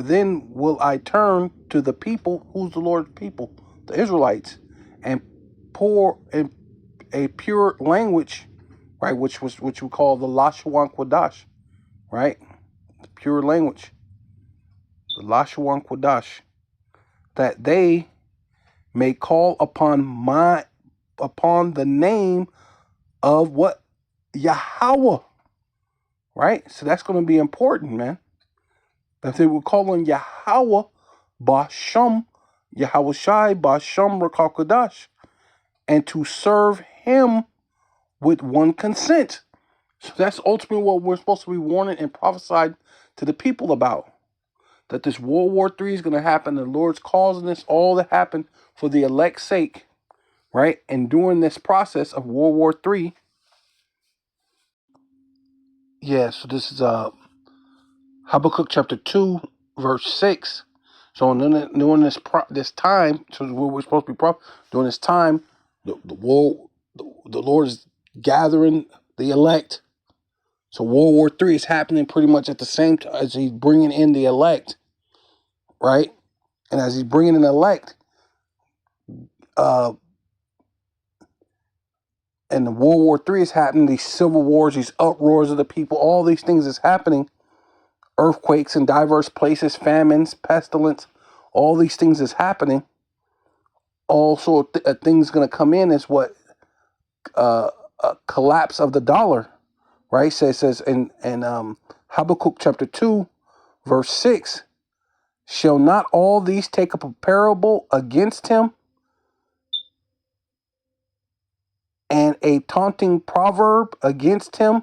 then will I turn to the people, who's the Lord's people, the Israelites, and pour in a pure language, right, which we call the Lashawan Quadash, right, the pure language, the Lashawan Quadash, that they may call upon the name of what? Yahweh, right? So that's going to be important, man. That they will call on Yahweh, Basham, Yahweh Shai, Basham Rakakadash, and to serve him with one consent. So that's ultimately what we're supposed to be warning and prophesied to the people about. That this World War III is going to happen. The Lord's causing this all to happen for the elect's sake, right? And during this process of World War III, yeah, so this is Habakkuk chapter 2, verse 6. So during this time, so we're supposed to be during this time, the Lord is gathering the elect. So World War III is happening pretty much at the same time as he's bringing in the elect, right? And as he's bringing in the elect, and the World War III is happening, these civil wars, these uproars of the people, all these things is happening, earthquakes in diverse places, famines, pestilence, all these things is happening. Also, a thing's going to come in is what? A collapse of the dollar, right? So it says in Habakkuk chapter 2, verse 6, shall not all these take up a parable against him, and a taunting proverb against him,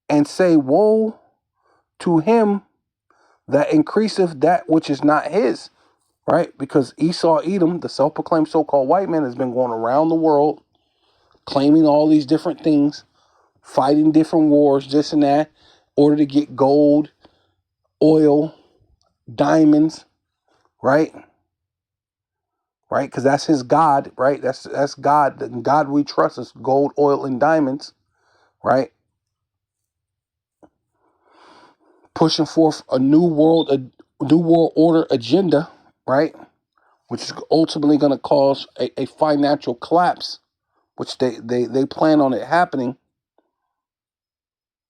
and say, woe to him that increaseth that which is not his, right? Because Esau Edom, the self-proclaimed so-called white man, has been going around the world claiming all these different things, fighting different wars, this and that, in order to get gold, oil, diamonds, right? Right? Because that's his God, right? That's God. The God we trust is gold, oil, and diamonds, right? Pushing forth a new world order agenda, right? Which is ultimately going to cause a financial collapse, which they plan on it happening.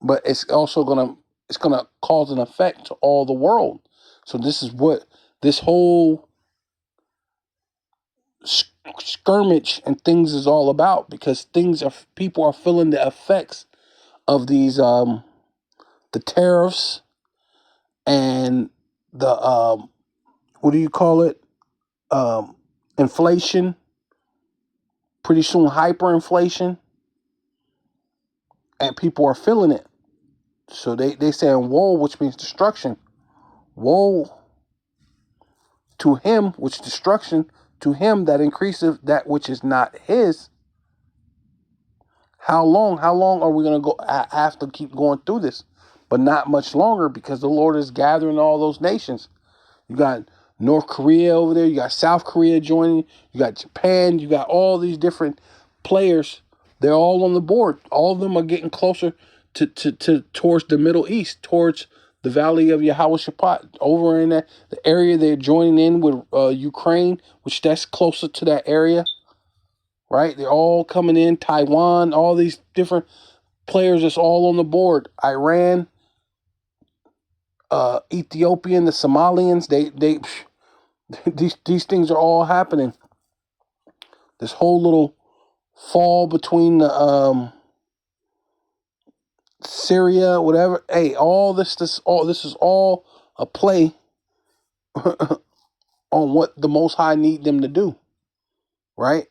But it's also gonna cause an effect to all the world. So this is what this whole skirmish and things is all about, because people are feeling the effects of these the tariffs and the what do you call it, inflation, pretty soon hyperinflation, and people are feeling it. So they saying woe, which means destruction. Woe to him, which destruction, to him that increaseth that which is not his. How long are we going to have to keep going through this? But not much longer, because the Lord is gathering all those nations. You got North Korea over there. You got South Korea joining. You got Japan. You got all these different players. They're all on the board. All of them are getting closer to towards the Middle East, towards the Valley of Yehoshaphat. Over in the area they're joining in with Ukraine, which that's closer to that area, right? They're all coming in. Taiwan, all these different players that's all on the board. Iran, Ethiopian, the Somalians, they these things are all happening. This whole little fall between the Syria, whatever. Hey, all this is all a play on what the Most High need them to do, right?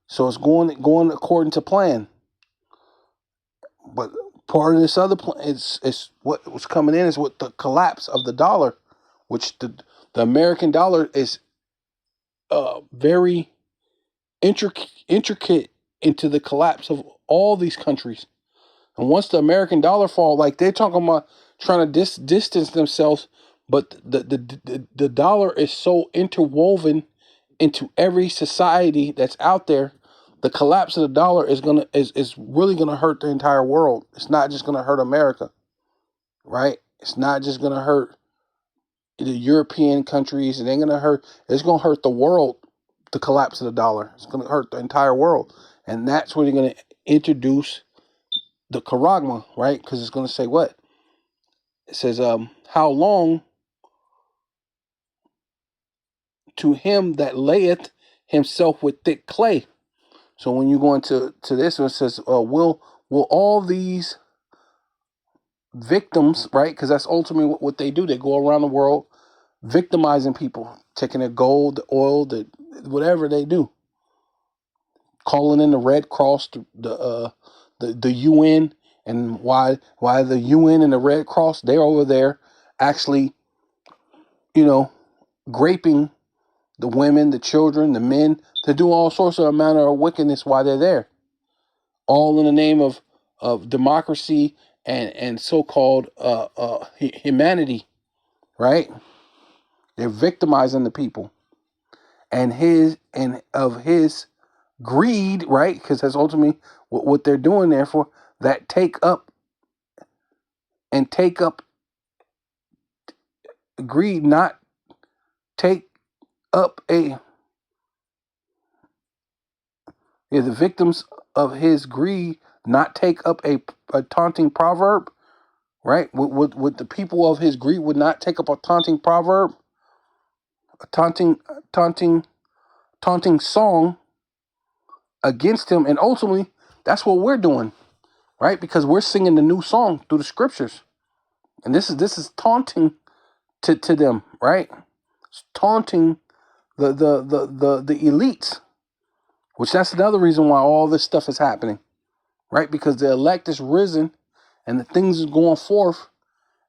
So it's going according to plan. But part of this other plan is what was coming in is with the collapse of the dollar, which the American dollar is very intricate into the collapse of all these countries. And once the American dollar fall, like they're talking about trying to distance themselves, but the dollar is so interwoven into every society that's out there. The collapse of the dollar is really gonna hurt the entire world. It's not just gonna hurt America, right? It's not just gonna hurt the European countries. It ain't gonna hurt. It's gonna hurt the world. The collapse of the dollar. It's gonna hurt the entire world, and that's when you're gonna introduce the charagma, right? Because it's going to say what? It says, how long to him that layeth himself with thick clay. So when you go into this one, it says, will all these victims, right? Because that's ultimately what they do. They go around the world victimizing people, taking their gold, the oil, whatever they do, calling in the Red Cross, the UN, and why the UN and the Red Cross, they're over there actually, you know, raping the women, the children, the men, to do all sorts of manner of wickedness while they're there, all in the name of democracy and so-called humanity, right? They're victimizing the people and of his greed, right? Because that's ultimately what they're doing there for. That take up greed, not take up the victims of his greed, not take up a taunting proverb, right? Would the people of his greed would not take up a taunting proverb, a taunting song against him, and ultimately that's what we're doing, right? Because we're singing the new song through the scriptures, and this is taunting to them, right? It's taunting the elites, which that's another reason why all this stuff is happening, right? Because the elect is risen, and the things is going forth,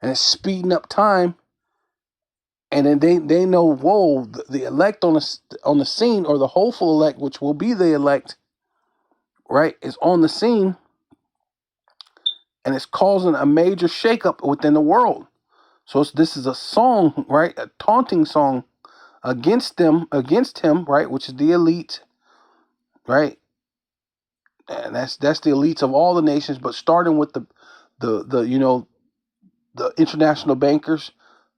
and it's speeding up time. And then they know, whoa, the elect on the scene, or the hopeful elect, which will be the elect, right, is on the scene, and it's causing a major shakeup within the world. So this is a song, right, a taunting song against him, right, which is the elite, right, and that's the elites of all the nations, but starting with the international bankers,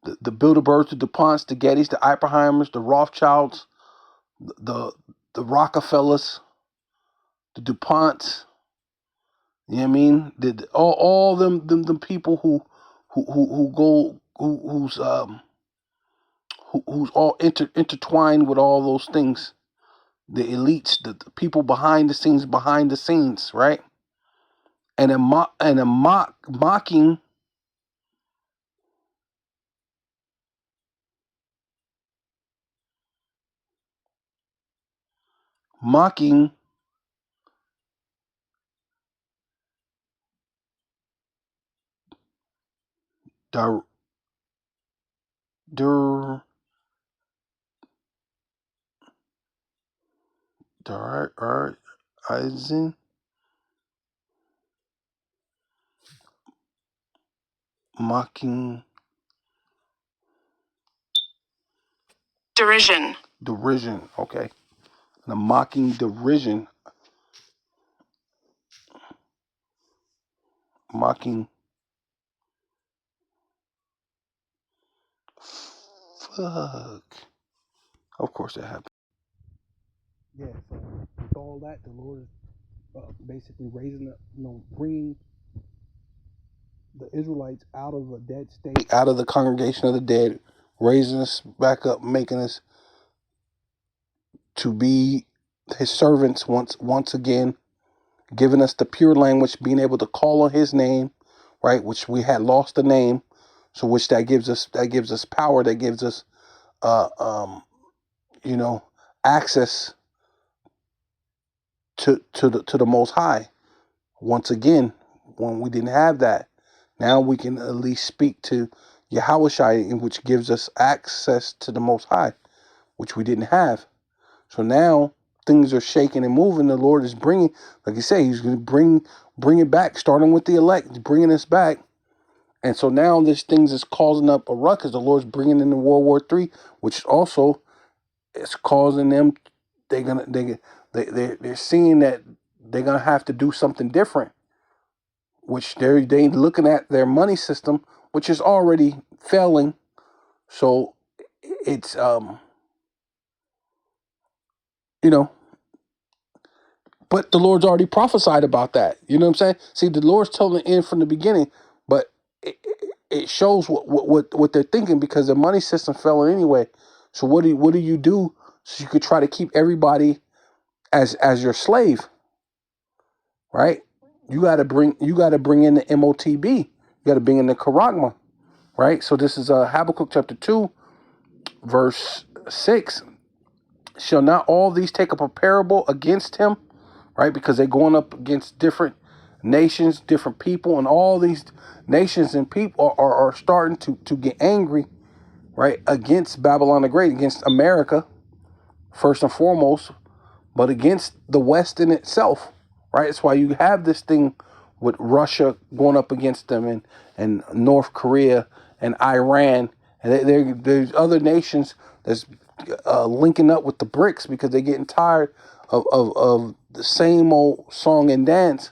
the Bilderbergs, the DuPonts, the Gettys, the Oppenheimers, the Rothschilds, the Rockefellers, the DuPonts. You know what I mean? All them people who go who's all intertwined with all those things. The elites, the people behind the scenes, right? And mocking mocking the der der Eisen, mocking Derision. Derision, okay. The mocking derision. Mocking. Fuck. Of course that happened. Yeah, so with all that, the Lord is basically raising up, bringing the Israelites out of a dead state, out of the congregation of the dead, raising us back up, making us to be his servants once again, giving us the pure language, being able to call on his name, right? Which we had lost the name, so which that gives us power, that gives us uh um access to the most high. Once again, when we didn't have that, now we can at least speak to Yahweh Shai, which gives us access to the most high, which we didn't have. So now things are shaking and moving. The Lord is bringing, like you say, he's going to bring it back, starting with the elect, bringing us back. And so now this things is causing up a ruckus. The Lord's bringing in the World War III, which also is causing them. They're seeing that they're gonna have to do something different, which they looking at their money system, which is already failing. So it's you know but the Lord's already prophesied about that. You know what I'm saying? See, the Lord's telling the end from the beginning, but it shows what they're thinking, because the money system fell anyway. So what do you do so you could try to keep everybody as your slave, right? You got to bring in the MOTB. You got to bring in the Karagma, right? So this is Habakkuk chapter 2, verse 6. Shall not all these take up a parable against him, right? Because they're going up against different nations, different people, and all these nations and people are starting to get angry, right? Against Babylon the Great, against America, first and foremost, but against the West in itself, right? That's why you have this thing with Russia going up against them, and North Korea and Iran, and there's other nations that's linking up with the BRICS, because they're getting tired of the same old song and dance,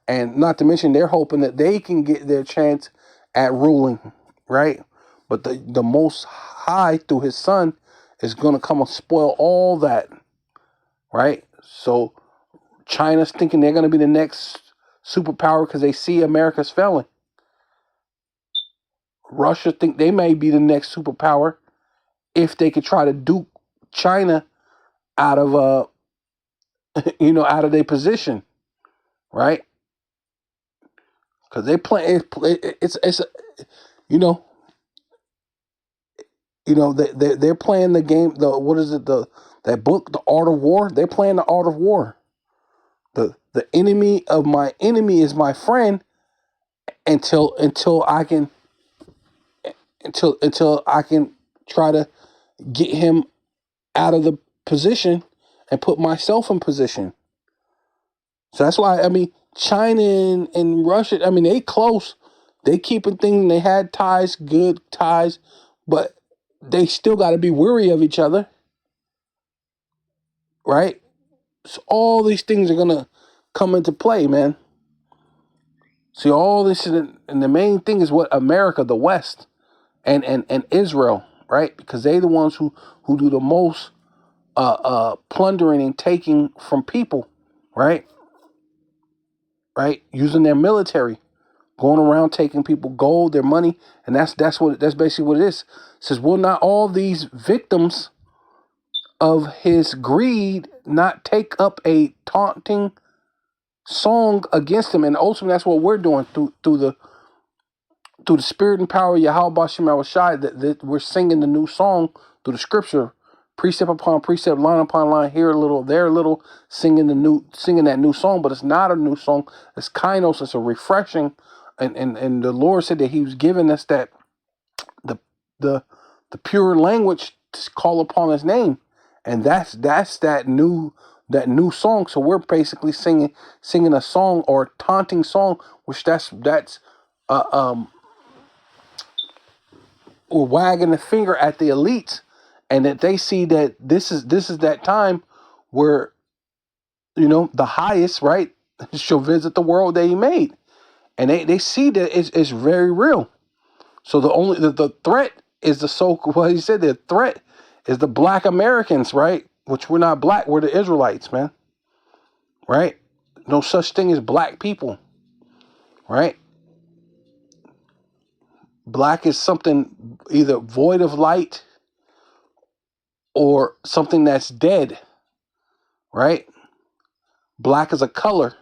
and not to mention they're hoping that they can get their chance at ruling, right? But the Most High through His Son is going to come and spoil all that, right? So China's thinking they're going to be the next superpower because they see America's failing. Russia think they may be the next superpower if they could try to duke China out of out of their position, right? Because they play it's you know they're playing the game. The what is it, that book, The Art of War? They're playing the art of war. The enemy of my enemy is my friend, until I can try to get him out of the position and put myself in position. So that's why, I mean, China and Russia, I mean, they close. They keeping things, they had ties, good ties, but they still got to be weary of each other, right? So all these things are going to come into play, man. See, all this is, and the main thing is what America, the West, and Israel, right? Because they the ones who do the most plundering and taking from people, right? Right? Using their military, going around taking people gold, their money, and that's basically what it is. It says, will not all these victims of his greed not take up a taunting song against him? And ultimately, that's what we're doing through the spirit and power of Yahweh Bashem Shai, that we're singing the new song through the scripture, precept upon precept, line upon line, here a little, there a little, singing that new song. But it's not a new song. It's kainos. It's a refreshing, and the Lord said that He was giving us that the the pure language to call upon His name, and that's that new song. So we're basically singing a song, or a taunting song, which that's or wagging the finger at the elites and that they see that this is that time where, you know, the highest, right, shall visit the world that he made, and they see that it's very real. So the threat is what he said, the threat is the black Americans, right? Which we're not black, we're the Israelites, man. Right? No such thing as black people. Right? Black is something either void of light or something that's dead. Right? Black is a color.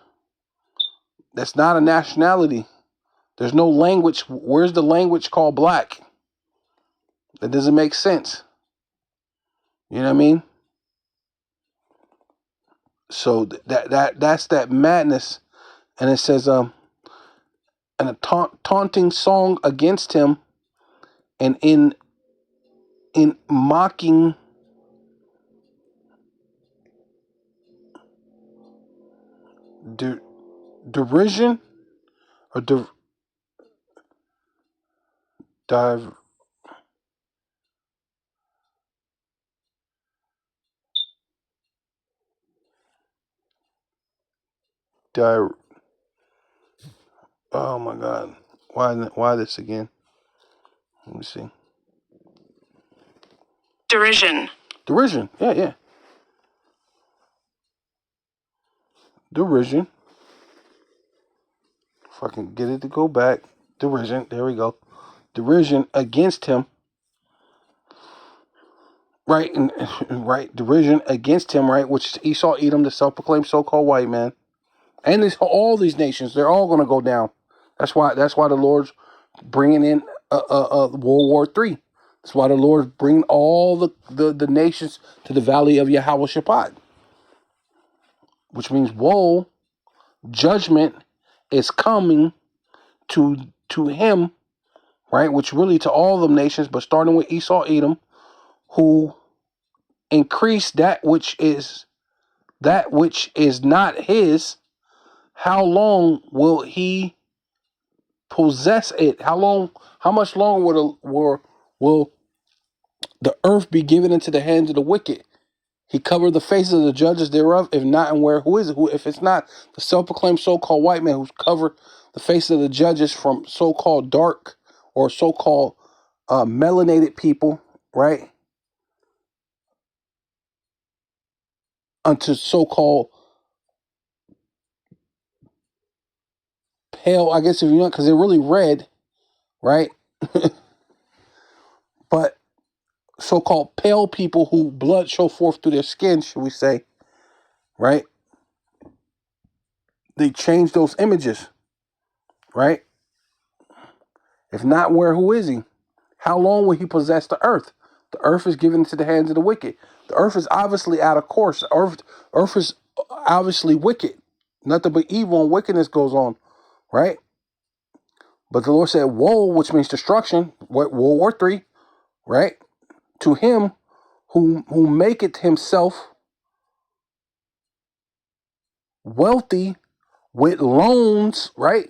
That's not a nationality. There's no language. Where's the language called black? That doesn't make sense. You know what I mean? So that's that madness. And it says and a taunting song against him, and in mocking derision or dive di- oh my god, why this again? Let me see. Derision, yeah. Derision. If I can get it to go back. Derision, there we go. Derision against him. Right, and right, derision against him, right, which is Esau, Edom, the self-proclaimed so-called white man, and all these nations, they're all going to go down. That's why the Lord's bringing in World War III. That's why the Lord's bringing all the nations to the valley of Yahweh Shabbat, which means woe, judgment is coming to him, right? Which really to all the nations, but starting with Esau, Edom, who increased that which is not his. How long will he possess it? How much longer will the earth be given into the hands of the wicked? He covered the faces of the judges thereof. If not, and where? Who is it? Who? If it's not the self-proclaimed so-called white man who's covered the faces of the judges from so-called dark or so-called melanated people, right? Unto so-called pale. I guess if you know, because they're really red, right? But so-called pale people who blood show forth through their skin, should we say, right? They change those images, right? If not, where? Who is he? How long will he possess the earth? The earth is given into the hands of the wicked. The earth is obviously out of course. Earth is obviously wicked. Nothing but evil and wickedness goes on, right? But the Lord said, woe, which means destruction, World War III, right? To him who maketh himself wealthy with loans, right?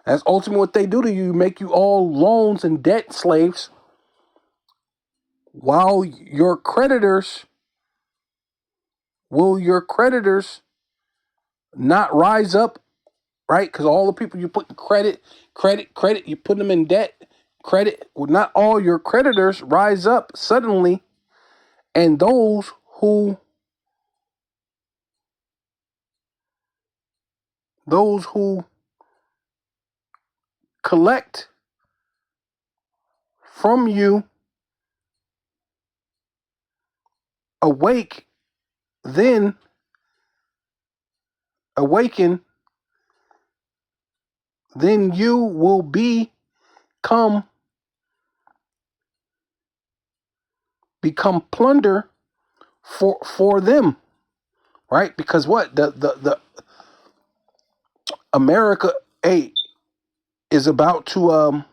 That's ultimately what they do to you. Make you all loans and debt slaves, while your creditors not rise up, right? Because all the people you put in credit, you put them in debt, credit. Well, not all your creditors rise up suddenly, and those who collect from you awake, then awaken, then you will become plunder for them, right? Because what the America 8 is about to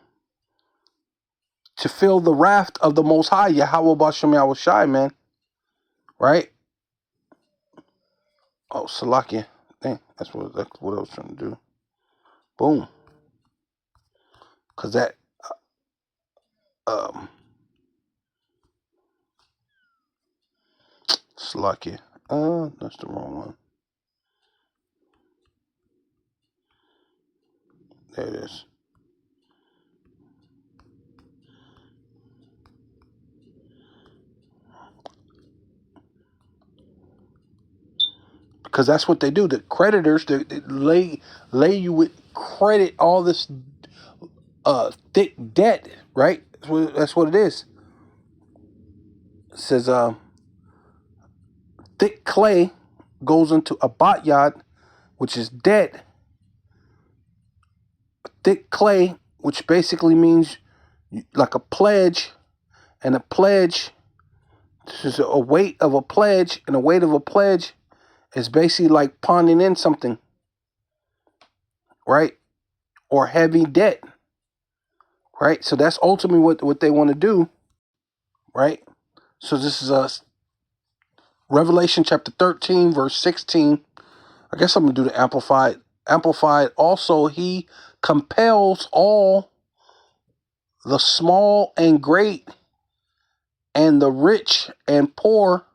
feel the wrath of the Most High, Yahweh Bashem Yahweh Shai, man, right? Oh, Salakia, dang, that's what I was trying to do. Boom, because that um Slakia. That's the wrong one. There it is. Because that's what they do. The creditors, they lay you with credit, all this thick debt, right? That's what it is. It says thick clay goes into a batyad, which is debt. Thick clay, which basically means like a pledge, and a pledge, this is a weight of a pledge, and a weight of a pledge is basically like pawning in something, right? Or heavy debt, right? So that's ultimately what they want to do, right? So this is Revelation chapter 13, verse 16. I guess I'm going to do the Amplified. Amplified, also, he compels all, the small and great, and the rich and poor,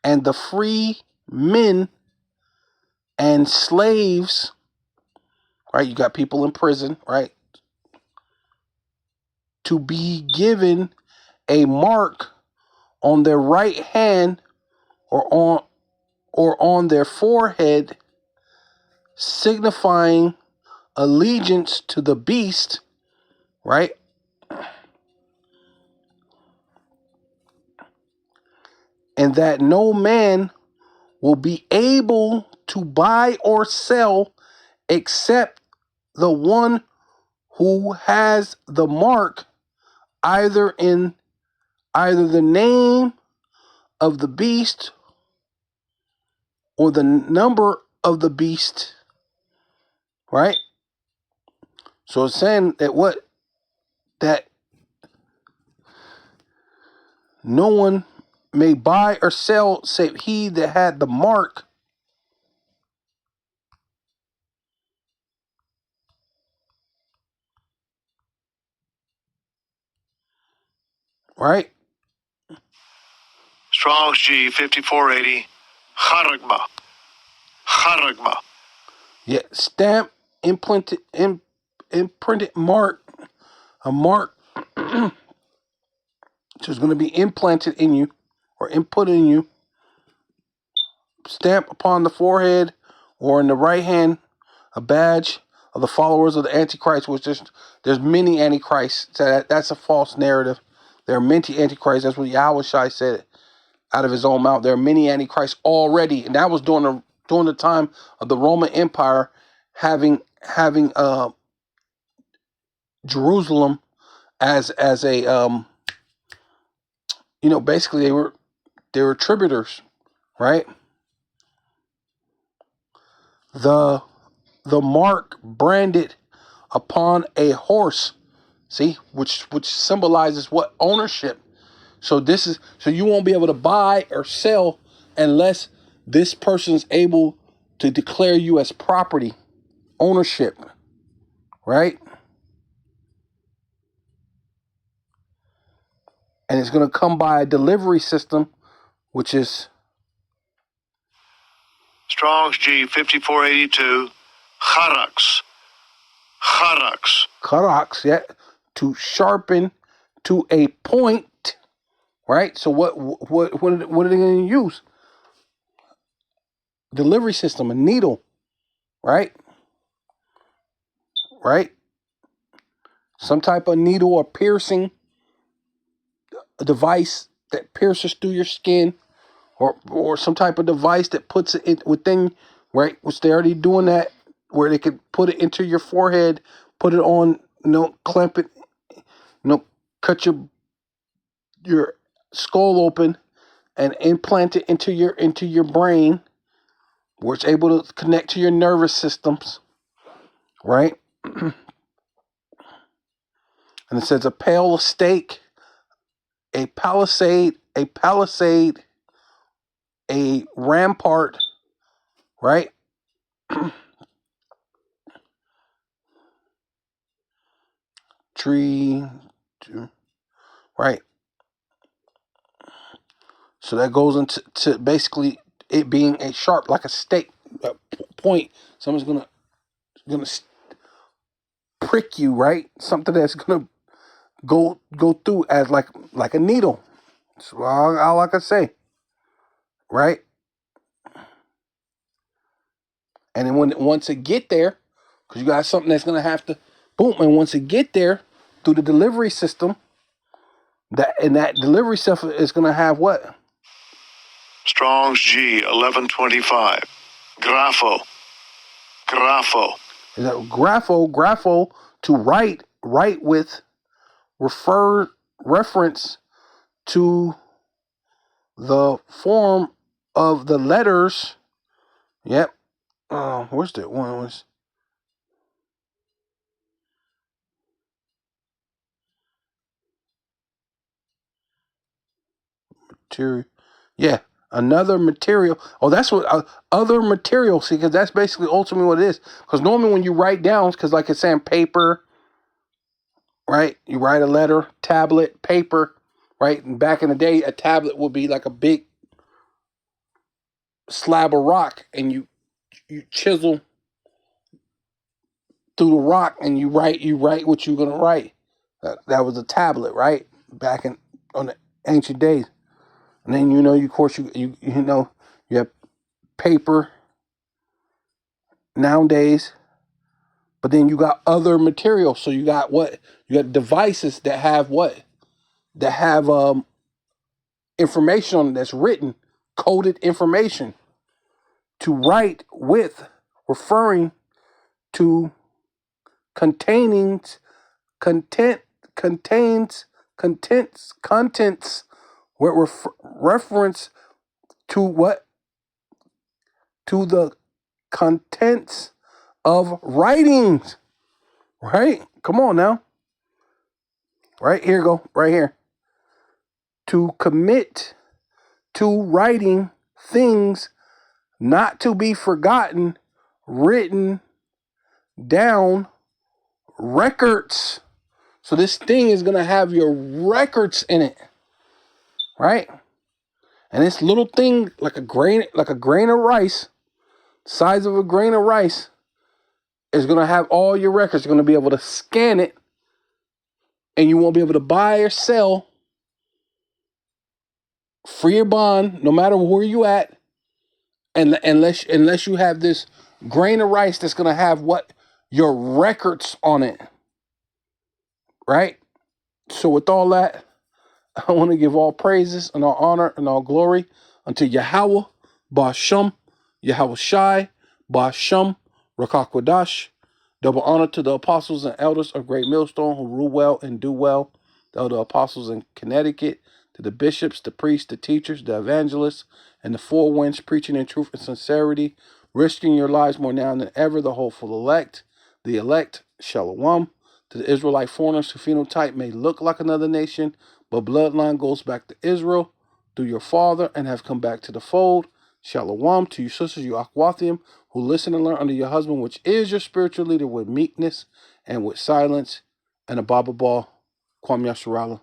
and the free men and slaves, right? You got people in prison, right? To be given a mark on their right hand or on their forehead, signifying allegiance to the beast, right? And that no man will be able to buy or sell except the one who has the mark, either the name of the beast or the number of the beast, right? So it's saying that no one may buy or sell save he that had the mark, right? Strong's G 5480. Charagma. Yeah, stamp, imprinted mark, a mark which is going to be implanted in you or input in you, stamp upon the forehead or in the right hand, a badge of the followers of the Antichrist, which there's many Antichrists. So that's a false narrative. There are many Antichrists. That's what Yahweh Shai said out of his own mouth. There are many Antichrists already, and that was during the time of the Roman Empire having Jerusalem as a basically they were tributers, right? The mark branded upon a horse, see, which symbolizes what? Ownership. So you won't be able to buy or sell unless this person is able to declare you as property, ownership, right? And it's going to come by a delivery system, which is Strong's G 5482. Karaks, yeah, to sharpen to a point, right? So what are they going to use? Delivery system, a needle, right? Right? Some type of needle or piercing, a device that pierces through your skin, or some type of device that puts it within, right? Which they're already doing that, where they could put it into your forehead, put it on, clamp it, cut your skull open and implant it into your brain, where it's able to connect to your nervous systems, right? And it says a pale, a stake, a palisade, a rampart, right? Tree, right? So that goes into basically it being a sharp, like a stake point. Someone's gonna prick you, right? Something that's gonna go through as like a needle. That's all I can say, right? And then once it get there, because you got something that's gonna have to boom, and once it get there through the delivery system, that delivery system is gonna have what? Strong's G 1125. Grapho. Is that grapho to write with reference to the form of the letters. Yep. Where's that one? Was material? Yeah, another material. Oh, that's what other material. See, because that's basically ultimately what it is. Because normally when you write down, because like it's saying paper, right? You write a letter, tablet, paper, right? And back in the day, a tablet would be like a big slab of rock, and you chisel through the rock, and you write what you're gonna write. That was a tablet, right? Back on the ancient days. And then you of course you have paper nowadays, but then you got other materials. So you got what? You got devices that have what? That have information on it that's written, coded information to write with, referring to contents with reference to what? To the contents of writings, right? Come on now. Right here, go right here. To commit to writing things not to be forgotten, written down, records. So this thing is gonna have your records in it, right? And this little thing, like a grain of rice, size of a grain of rice, is gonna have all your records. You're gonna be able to scan it, and you won't be able to buy or sell, free or bond, no matter where you at, and unless you have this grain of rice that's gonna have what? Your records on it, right? So with all that, I want to give all praises and all honor and all glory unto Yahweh, Ba'Shem, Yahweh Shai, Ba'Shem, Rakakwadash. Double honor to the apostles and elders of Great Millstone who rule well and do well. The other apostles in Connecticut, to the bishops, the priests, the teachers, the evangelists, and the four winds preaching in truth and sincerity, risking your lives more now than ever, the hopeful elect, the elect, Shalom. To the Israelite foreigners whose phenotype may look like another nation, but bloodline goes back to Israel through your father and have come back to the fold. Shalom to you sisters, you Akwathium, who listen and learn under your husband, which is your spiritual leader, with meekness and with silence. And a Baba Ball, Kwam Yasharala.